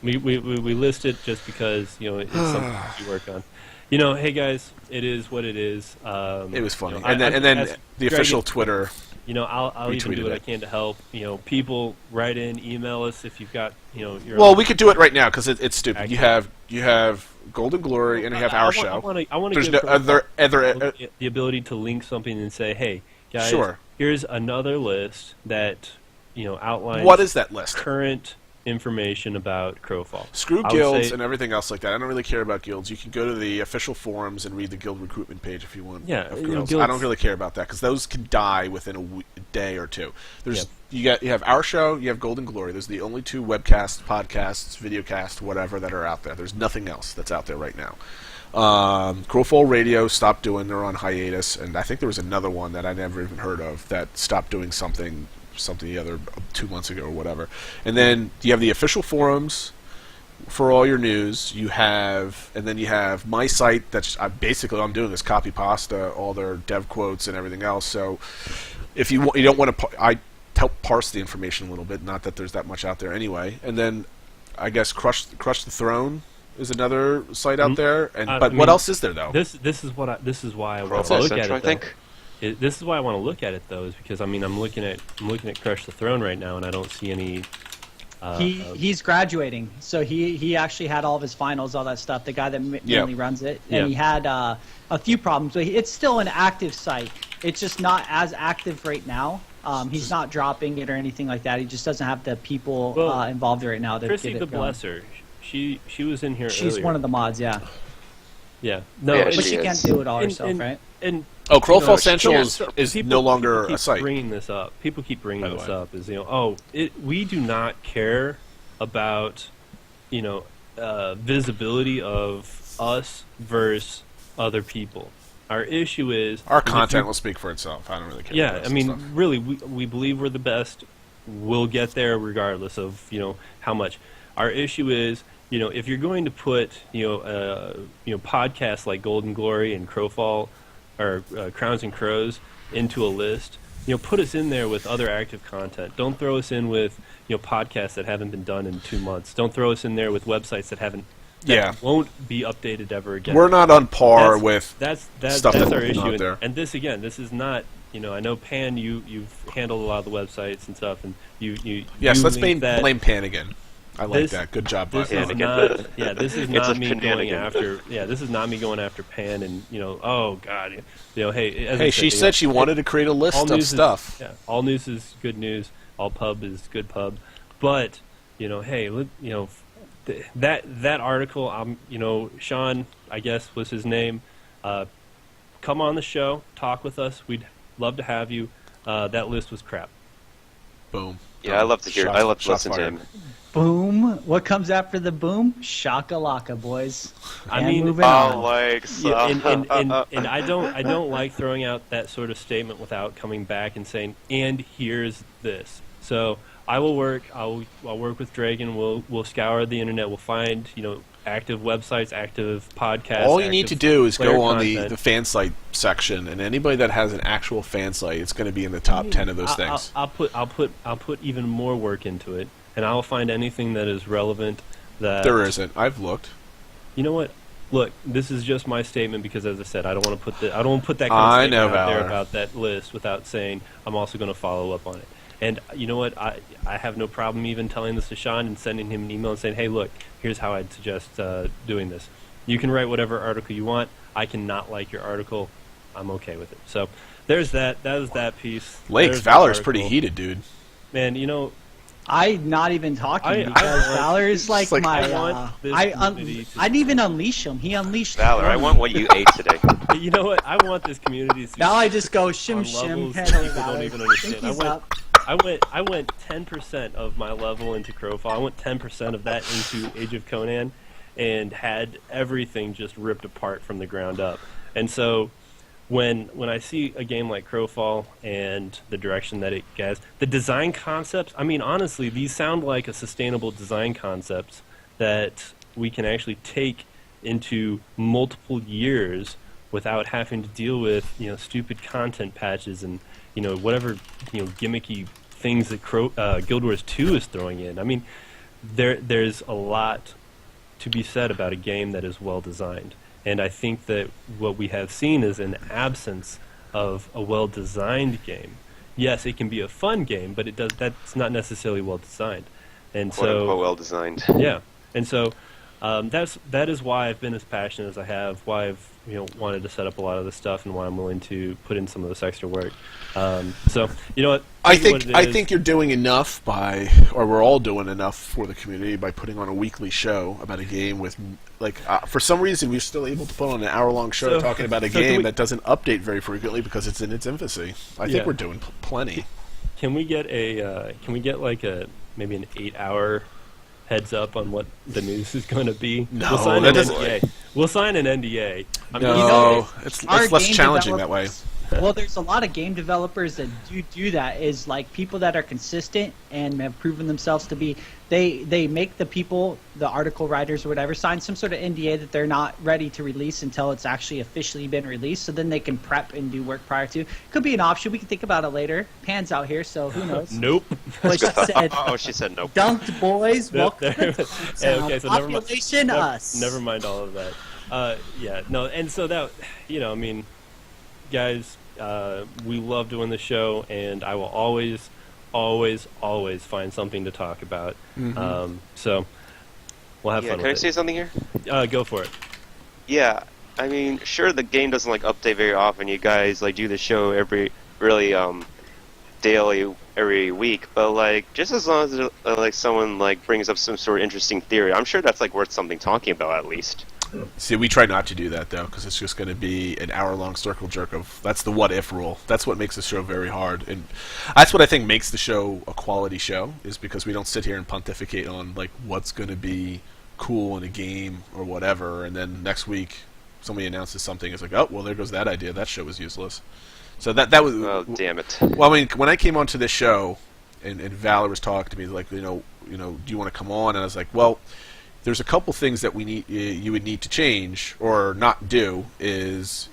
we list it just because it's something you work on. Hey guys, it is what it is. It was funny, and then the official Twitter. I'll even do what I can to help. People write in, email us if you've got your. Well, own. we could do it right now because it's stupid. You have Golden Glory and you have our show. I want to There's give no other the ability to link something and say, hey guys, Sure. Here's another list that outlines What is that list? current information about Crowfall. Screw I would guilds say- and everything else like that. I don't really care about guilds. You can go to the official forums and read the guild recruitment page if you want. Yeah, of guilds. I don't really care about that because those can die within a day or two. You have our show, you have Golden Glory. Those are the only 2 webcasts, podcasts, videocasts, whatever that are out there. There's nothing else that's out there right now. Crowfall Radio stopped doing. They're on hiatus, and I think there was another one that I never even heard of that stopped doing something the other 2 months ago or whatever. And then you have the official forums, for all your news. You have, and then you have my site. That's basically all I'm doing is copy pasta all their dev quotes and everything else. So if you don't want to, I help parse the information a little bit. Not that there's that much out there anyway. And then I guess Crush the Throne is another site out there. And but what else is there though? This is why I want Profile to look Central, at it. I think. This is why I want to look at it though, is because I'm looking at Crush the Throne right now, and I don't see any. He's graduating, so he actually had all of his finals, all that stuff. The guy that mainly runs it, and he had a few problems, but it's still an active site. It's just not as active right now. He's not dropping it or anything like that. He just doesn't have the people involved right now to Chrissy get it the going. Blesser, she was in here. She's earlier. one of the mods, yeah. Yeah, no, Yeah, But she she is. can't do it all herself, right? And Profile she Central can't. is People- no longer people a site. Bringing this up. People keep bringing By the this way. up. Is we do not care about visibility of us versus other people. Our issue is Our if content you- will speak for itself. I don't really care. Yeah, about I this mean, stuff. really, we believe we're the best. We'll get there regardless of how much. Our issue is if you're going to put podcasts like Golden Glory and Crowfall or Crowns and Crows into a list, put us in there with other active content. Don't throw us in with podcasts that haven't been done in 2 months. Don't throw us in there with websites that won't be updated ever again. We're not on par That's- with That's stuff our that's issue. not there. And this is not. I know Pan. You've handled a lot of the websites and stuff, and you. Yes, you let's link that. blame Pan again. I like This- that. Good job, This bud. is not. Yeah, this is It's not a me going shenanigan. after. Yeah, this is not me going after Pan and oh god, hey. As I Hey, she said she wanted to create a list all of news stuff. Is, yeah, all news is good news. All pub is good pub. But hey, that article. Sean, I guess was his name. Come on the show, talk with us. We'd love to have you. That list was crap. Boom. Yeah, I love to hear. Shots- I love to shots listen to fired. him. Boom. What comes after the boom? Shakalaka, boys. I And mean, moving on. Yeah, and I don't like throwing out that sort of statement without coming back and saying, and here's this. So I will work. I'll work with Dragon. We'll scour the internet. We'll find active websites, active podcasts. All you need to active do is player go on content. the fan site section, and anybody that has an actual fan site, it's going to be in the top 10 of those things. I'll put even more work into it, and I'll find anything that is relevant. That There isn't. I've looked. You know what? Look, this is just my statement because, as I said, I don't want to put that kind of I statement know, out there Valor. about that list without saying I'm also going to follow up on it. And you know what? I have no problem even telling this to Sean and sending him an email and saying, hey, look, here's how I'd suggest doing this. You can write whatever article you want. I can not like your article. I'm okay with it. So there's that. That is that piece. Lakes, There's that Valor's pretty article. heated, dude. Man, I'm not even talking I because want- Valor is like it's like, my. I want this community to- I didn't even unleash him. He unleashed Valor, I me. want what you ate today. you know what? I want this community to Now I just go on shim shim. levels Hello, people Valor. don't even understand. Pinkies up. I went 10% of my level into Crowfall. I went 10% of that into Age of Conan, and had everything just ripped apart from the ground up. And so, when I see a game like Crowfall and the direction that it gets, the design concepts. I mean, honestly, these sound like a sustainable design concepts that we can actually take into multiple years without having to deal with stupid content patches and whatever gimmicky things that Guild Wars 2 is throwing in. I mean, there's a lot to be said about a game that is well designed, and I think that what we have seen is an absence of a well designed game. Yes, it can be a fun game, but that's not necessarily well designed, and Quote so unquote well designed. yeah, and so that is why I've been as passionate as I have. Why I've wanted to set up a lot of this stuff, and why I'm willing to put in some of this extra work. So you know what? I Take it what think it I is. think you're doing enough or we're all doing enough for the community by putting on a weekly show about a game with, for some reason we're still able to put on an hour-long show So- talking about a so can game we- that doesn't update very frequently because it's in its infancy. I think Yeah. we're doing plenty. Can we get like maybe an 8-hour heads up on what the news is going to be? No, we'll sign that an doesn't- NDA. We'll sign an NDA. I mean, No, it's our less game challenging that way. developers- Well, there's a lot of game developers that do that. Is like people that are consistent and have proven themselves to be. They make the people, the article writers or whatever, sign some sort of NDA that they're not ready to release until it's actually officially been released. So then they can prep and do work prior to. Could be an option. We can think about it later. Pan's out here, so who knows? Nope. But she said, Oh, she said nope. "Dunked boys, welcome There- to Yeah, okay, so never mind. population us." Never mind all of that. Yeah, no, and so that, I mean, guys, we love doing the show, and I will always find something to talk about. So we'll have Yeah, fun can I with say it. something here? Go for it. Yeah, I mean, sure, the game doesn't like update very often. You guys like do the show every daily every week, but like just as long as like someone like brings up some sort of interesting theory, I'm sure that's like worth something talking about at least. See, we try not to do that though, because it's just going to be an hour-long circle jerk of that's the what if rule. That's what makes the show very hard, and that's what I think makes the show a quality show, is because we don't sit here and pontificate on like what's going to be cool in a game or whatever, and then next week somebody announces something. It's like, oh well, there goes that idea. That show was useless. So that was. Oh, damn it. Well, I mean, when I came onto this show, and Valor was talking to me like, do you want to come on? And I was like, well, there's a couple things that you would need to change or not do. Is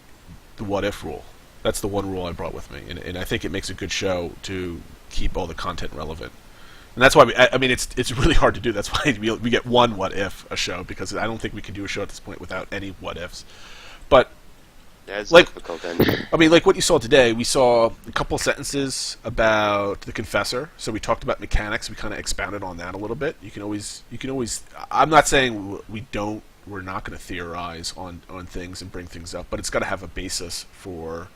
the what if rule. That's the one rule I brought with me, and I think it makes a good show to keep all the content relevant. And that's why I mean it's really hard to do. That's why we get one what if a show, because I don't think we can do a show at this point without any what ifs. But That's like- difficult then. I mean, like what you saw today, we saw a couple sentences about the Confessor. So we talked about mechanics. We kind of expounded on that a little bit. You can always. I'm not saying we're not going to theorize on things and bring things up, but it's got to have a basis for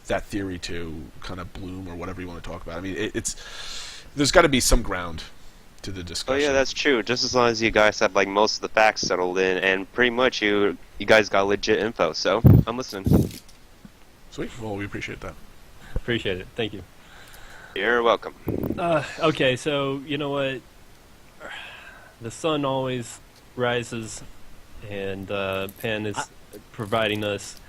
that theory to kind of bloom or whatever you want to talk about. I mean, there's got to be some ground to the Oh discussion. yeah, that's true. Just as long as you guys have like most of the facts settled in, and pretty much you guys got legit info. So I'm listening. Sweet. Well, we appreciate that. Appreciate it. Thank you. You're welcome. Okay, so you know what? The sun always rises, and Pan is providing us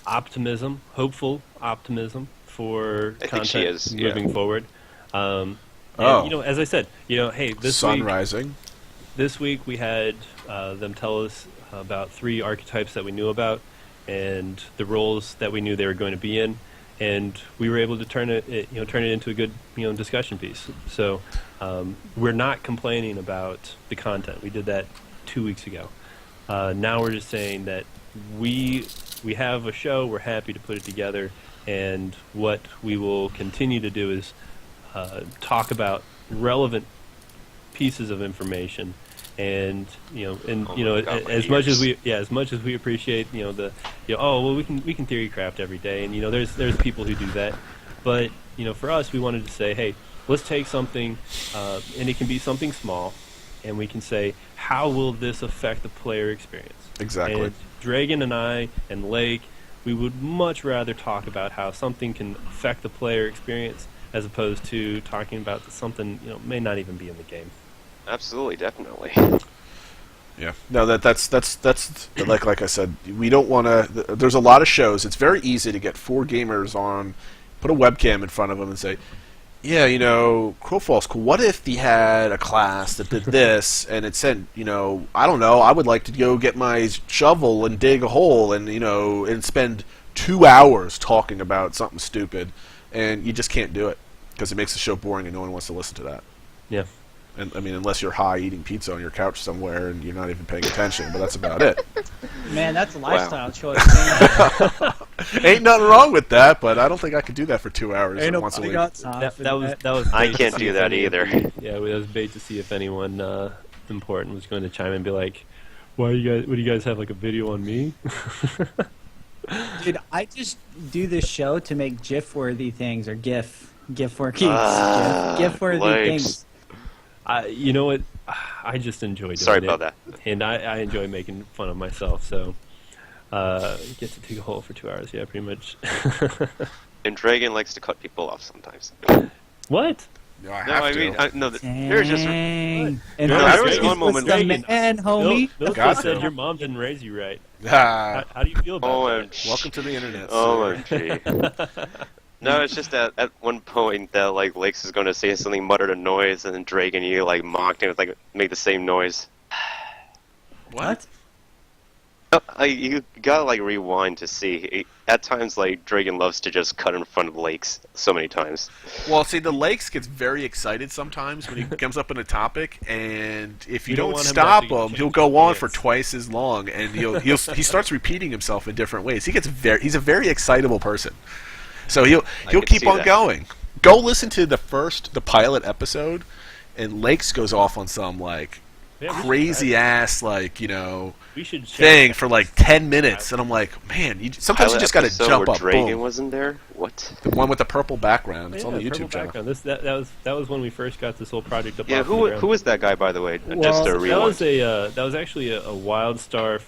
optimism, hopeful optimism for I think content she is, yeah. moving forward. And, Oh. as I said, hey, Sun rising. this week we had them tell us about 3 archetypes that we knew about, and the roles that we knew they were going to be in, and we were able to turn it into a good discussion piece. So we're not complaining about the content. We did that 2 weeks ago. Now we're just saying that we have a show. We're happy to put it together, and what we will continue to do is talk about relevant pieces of information. And as much as we appreciate we can theory craft every day, and there's people who do that, but for us we wanted to say, hey, let's take something, and it can be something small, and we can say, how will this affect the player experience? Exactly. And Dragon and I and Lake, we would much rather talk about how something can affect the player experience as opposed to talking about something may not even be in the game. Absolutely, definitely. Yeah. No, that's like I said, we don't want to. There's a lot of shows. It's very easy to get 4 gamers on, put a webcam in front of them, and say, "Yeah, Crowfall's cool. What if they had a class that did this and it said, I don't know, I would like to go get my shovel and dig a hole and spend 2 hours talking about something stupid," and you just can't do it because it makes the show boring and no one wants to listen to that. Yeah. And I mean, unless you're high eating pizza on your couch somewhere and you're not even paying attention, but that's about it. Man, that's a lifestyle choice. Man. Ain't nothing wrong with that, but I don't think I could do that for 2 hours Ain't once a nobody week. got time That for was I bait to can't see do if that anyone- either. Yeah, that was bait to see if anyone important was going to chime in and be like, "Why do you guys have like a video on me?" Dude, I just do this show to make GIF-worthy things, or GIF-worthy GIF-worthy Lame. things. You know what? I just enjoy doing Sorry it. about that. And I enjoy making fun of myself. So get to dig a hole for 2 hours. Yeah, pretty much. And Dragon likes to cut people off sometimes. What? No, I No, have I to. mean, there's just Dang. And No, Chris there was Gaines one moment- the Dragon. man, homie. Bill Got said to. your mom didn't raise you right. How do you feel about that? OMG. Welcome to the internet, sir. OMG. No, it's just that at one point that like Lakes is going to say something, muttered a noise, and then Drake and you like mocked him, like make the same noise. What? You gotta like rewind to see. At times, like Dragon loves to just cut in front of Lakes so many times. Well, see, the Lakes gets very excited sometimes when he comes up in a topic, and if you don't don't want him to stop have to him, change he'll go on his for stance. twice as long, and he starts repeating himself in different ways. He's a very excitable person, so he'll can keep see on that. going. Go listen to the pilot episode, and Lakes goes off on some like Yeah, we should- crazy ass We should check thing that. for like 10 minutes, and I'm like, man, sometimes you Pilot just got to episode jump where up. Dragon Boom. wasn't there. What? The one with the purple background. It's Yeah, on the purple YouTube channel. background. That was when we first got this whole project up. Yeah, off the who ground. was that guy, by the way? Well, Just to that rewind. That was actually a WildStar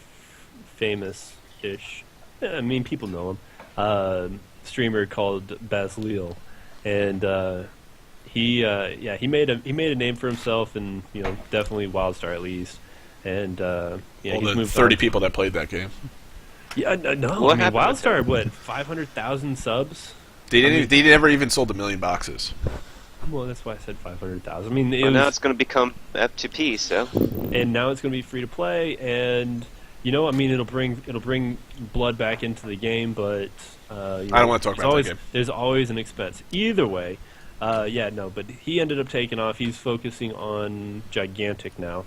famous-ish. I mean, people know him. Streamer called Basleal, and he made a name for himself, and definitely WildStar at least. And Well, he's the moved 30 on. people that played that game. Yeah, no, What I mean, happened with WildStar, what, 500,000 subs? They never even sold 1 million boxes. Well, that's why I said 500,000. I mean, it Well, now was, it's going to become F2P, so and now it's going to be free to play, and I mean, it'll bring blood back into the game, but I don't want to talk about that game. There's always an expense. Either way, but he ended up taking off. He's focusing on Gigantic now,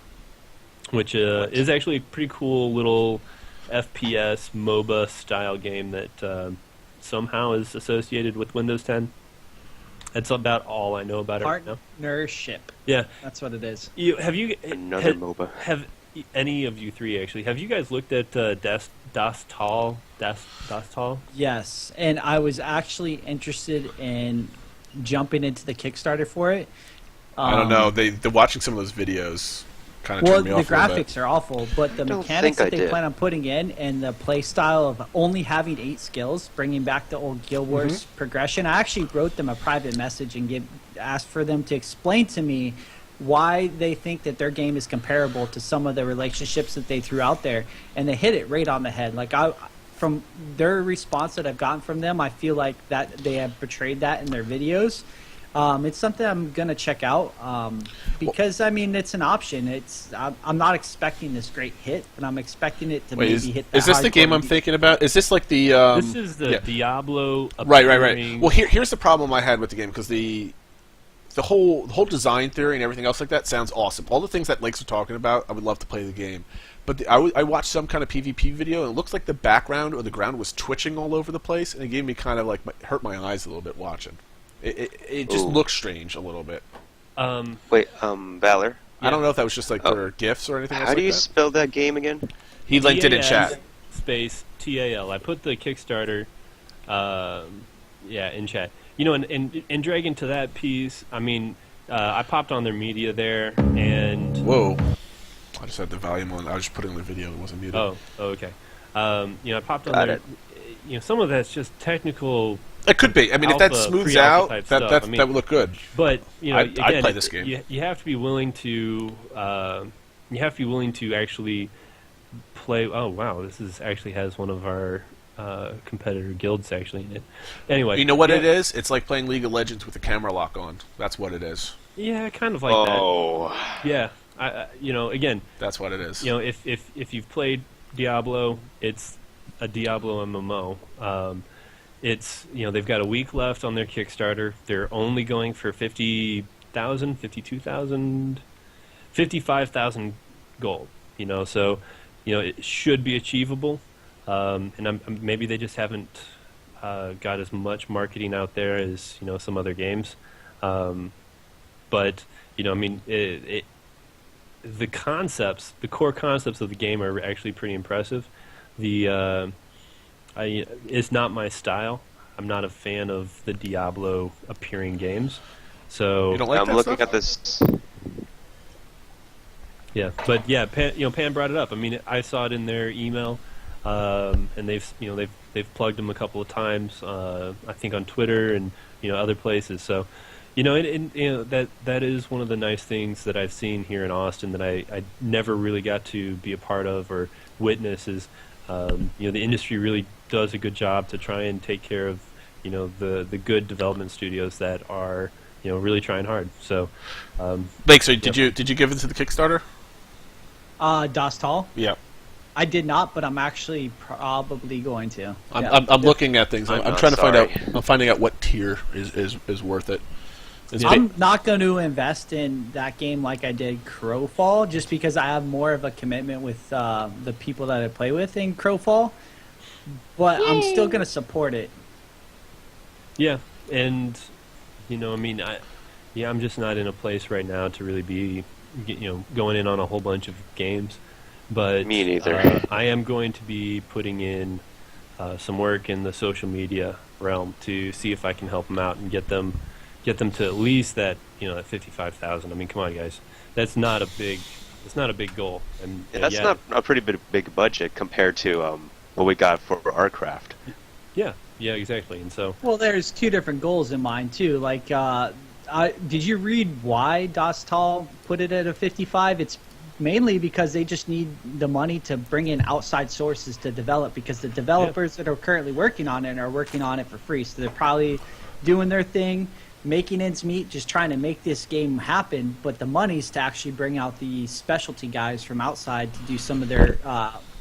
which is actually a pretty cool little FPS MOBA style game that somehow is associated with Windows 10. That's about all I know about it right now. Partnership. Yeah, That's what it is. have you another MOBA. have any of you three actually? Have you guys looked at Das Tal? Yes, and I was actually interested in jumping into the Kickstarter for it. I don't know. They're watching some of those videos kind of Well, turned me the off a little bit. graphics are awful, but the don't mechanics think I that they did. plan on putting in and the play style of only having 8 skills, bringing back the old Guild Wars progression. I actually wrote them a private message and asked for them to explain to me why they think that their game is comparable to some of the relationships that they threw out there, and they hit it right on the head. Like from their response that I've gotten from them, I feel like that they have portrayed that in their videos. It's something I'm gonna check out because I mean it's an option. I'm not expecting this great hit, but I'm expecting it to Wait, maybe hit. is this the hardcore game I'm beat. thinking about? Is this like the? This is the yeah. Diablo. Right. appearing- Well, here's the problem I had with the game because the whole design theory and everything else like that sounds awesome. All the things that Lakes are talking about, I would love to play the game. But I watched some kind of PvP video, and it looks like the background or the ground was twitching all over the place, and it gave me kind of like hurt my eyes a little bit watching. It just Ooh. looks strange a little bit. Wait, Valor, I don't know if that was just like Oh. for gifts or anything else how like do you that. spell that game again? He linked it in TAS chat. Space TAL. I put the Kickstarter, in chat. And dragging to that piece. I mean, I popped on their media there, and Whoa. I just had the volume on. I was just putting on the video. It wasn't muted. okay. I popped on Got there. Some of that's just technical. It could be. I mean, if that Alpha, smooths pre-alpha out, type that stuff. I mean, that would look good. But I'd again, play this game. You have to be willing to. You have to be willing to actually play. Oh wow, this actually has one of our competitor guilds actually in it. Anyway, You know what yeah, it is? It's like playing League of Legends with the camera lock on. That's what it is. Yeah, kind of like Oh, that. Yeah, again, That's what it is. if you've played Diablo, it's a Diablo MMO. It's they've got a week left on their Kickstarter. They're only going for 50,000, 52,000, 55,000 gold. So it should be achievable. And maybe they just haven't got as much marketing out there as some other games. But I mean, the core concepts of the game are actually pretty impressive. It's not my style. I'm not a fan of the Diablo appearing games. So You don't like I'm that looking stuff? at this. yeah, but yeah, Pan brought it up. I mean, I saw it in their email, and they've plugged them a couple of times. I think on Twitter and other places. So, that is one of the nice things that I've seen here in Austin that I never really got to be a part of or witness is The industry really does a good job to try and take care of the good development studios that are really trying hard. So, Blake, so did you give it to the Kickstarter? Das Tall? Yeah. I did not, but I'm actually probably going to. I'm looking at things. I'm not trying to find out. sorry. I'm finding out what tier is worth it. I'm not going to invest in that game like I did Crowfall, just because I have more of a commitment with the people that I play with in Crowfall. But I'm still going to support it. yeah, and I'm just not in a place right now to really be going in on a whole bunch of games. But Me neither. I am going to be putting in some work in the social media realm to see if I can help them out and get them to at least that that 55,000. I mean, come on, guys, that's not a big goal. And That's not a pretty big budget compared to what we got for our craft. Yeah, exactly. And so Well, there's two different goals in mind, too. Like, did you read why Das Tall put it at a 55? It's mainly because they just need the money to bring in outside sources to develop, because the developers that are currently working on it are working on it for free. So they're probably doing their thing, making ends meet, just trying to make this game happen. But the money's to actually bring out the specialty guys from outside to do some of their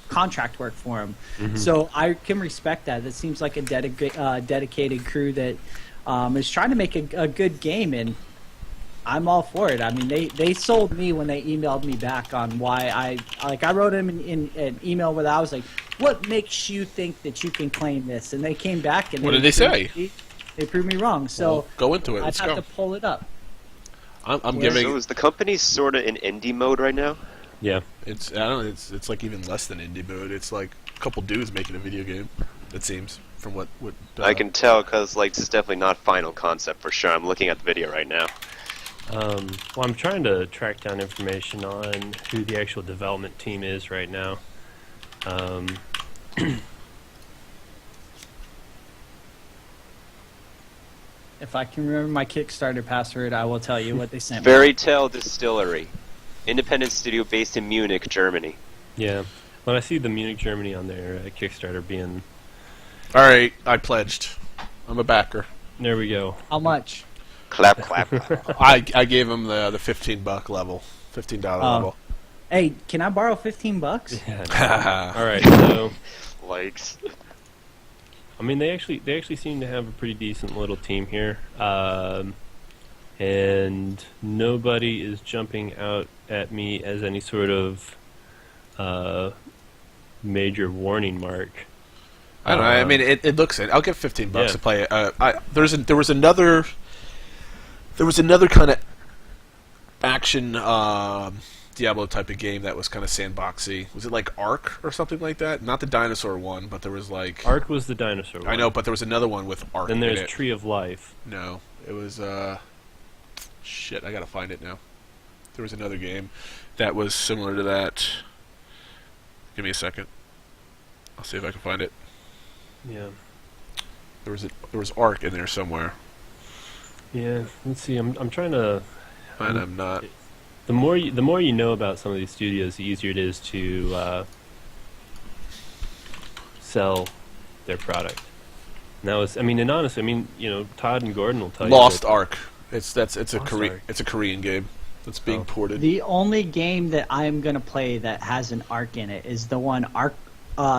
contract work for them. Mm-hmm. So I can respect that. That seems like a dedicated crew that is trying to make a good game, and I'm all for it. I mean, they sold me when they emailed me back on why I wrote them in an email where I was like, what makes you think that you can claim this? And they came back and What did they say? They proved me wrong. So Well, go into it. I'd Let's have go. to pull it up. I'm Yeah. giving. So is the company sort of in indie mode right now? yeah. It's I don't know. It's like even less than indie mode. It's like a couple dudes making a video game. It seems from what I can tell because this is definitely not final concept for sure. I'm looking at the video right now. Well, I'm trying to track down information on who the actual development team is right now. If I can remember my Kickstarter password, I will tell you what they sent me. Fairy Tale Distillery, independent studio based in Munich, Germany. Yeah. When I see the Munich, Germany on their Kickstarter being... All right, I pledged. I'm a backer. There we go. How much? Clap, clap, clap. I gave him the $15 level, $15 level. Hey, can I borrow $15? Yeah. All right, so... Likes. I mean, they actually seem to have a pretty decent little team here, and nobody is jumping out at me as any sort of major warning mark. I don't know. I mean, it looks it. I'll give $15 Yeah. to play it. There was another kind of action Diablo type of game that was kind of sandboxy. Was it like Ark or something like that? Not the dinosaur one, but there was like Ark was the dinosaur one. I know, but there was another one with Ark. Then in there's it. Tree of Life. No, it was shit. I gotta find it now. There was another game that was similar to that. Give me a second. I'll see if I can find it. Yeah. There was Ark in there somewhere, Yeah. Let's see. I'm trying to. and I'm not. The more you know about some of these studios, the easier it is to sell their product. And that was, I mean, and honestly, I mean, Todd and Gordon will tell you. Lost that- Ark. It's a Lost Korean. Ark. It's a Korean game that's being Oh. ported. The only game that I'm going to play that has an Ark in it is the one Ark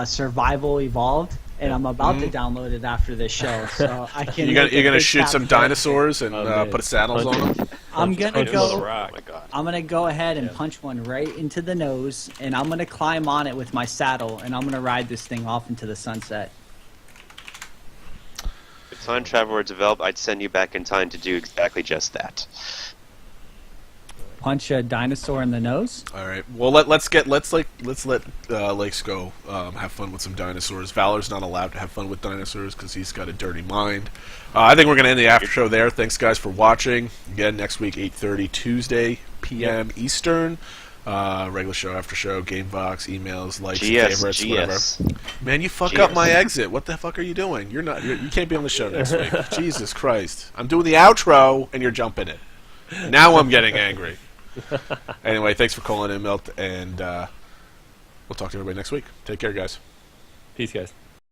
Survival Evolved, and I'm about to download it after this show, so I can. You're make a gonna big shoot fat some play. dinosaurs and Oh, man. put saddles on them. I'm gonna Punch go- him with a Oh rock. my god. I'm gonna go ahead and Yeah. punch one right into the nose, and I'm gonna climb on it with my saddle, and I'm gonna ride this thing off into the sunset. If time travel were developed, I'd send you back in time to do exactly just that. Punch a dinosaur in the nose. All right. Well, let's let Lakes go have fun with some dinosaurs. Valor's not allowed to have fun with dinosaurs because he's got a dirty mind. I think we're gonna end the after show there. Thanks guys for watching. Again, next week 8:30 Tuesday p.m. Eastern. Regular show, after show, game box, emails, likes, favorites, GS. whatever. Man, you fuck up GS. my exit. What the fuck are you doing? You can't be on the show next week. Jesus Christ! I'm doing the outro and you're jumping it. Now I'm getting angry. Anyway, thanks for calling in, Milt, and we'll talk to everybody next week. Take care, guys. Peace, guys.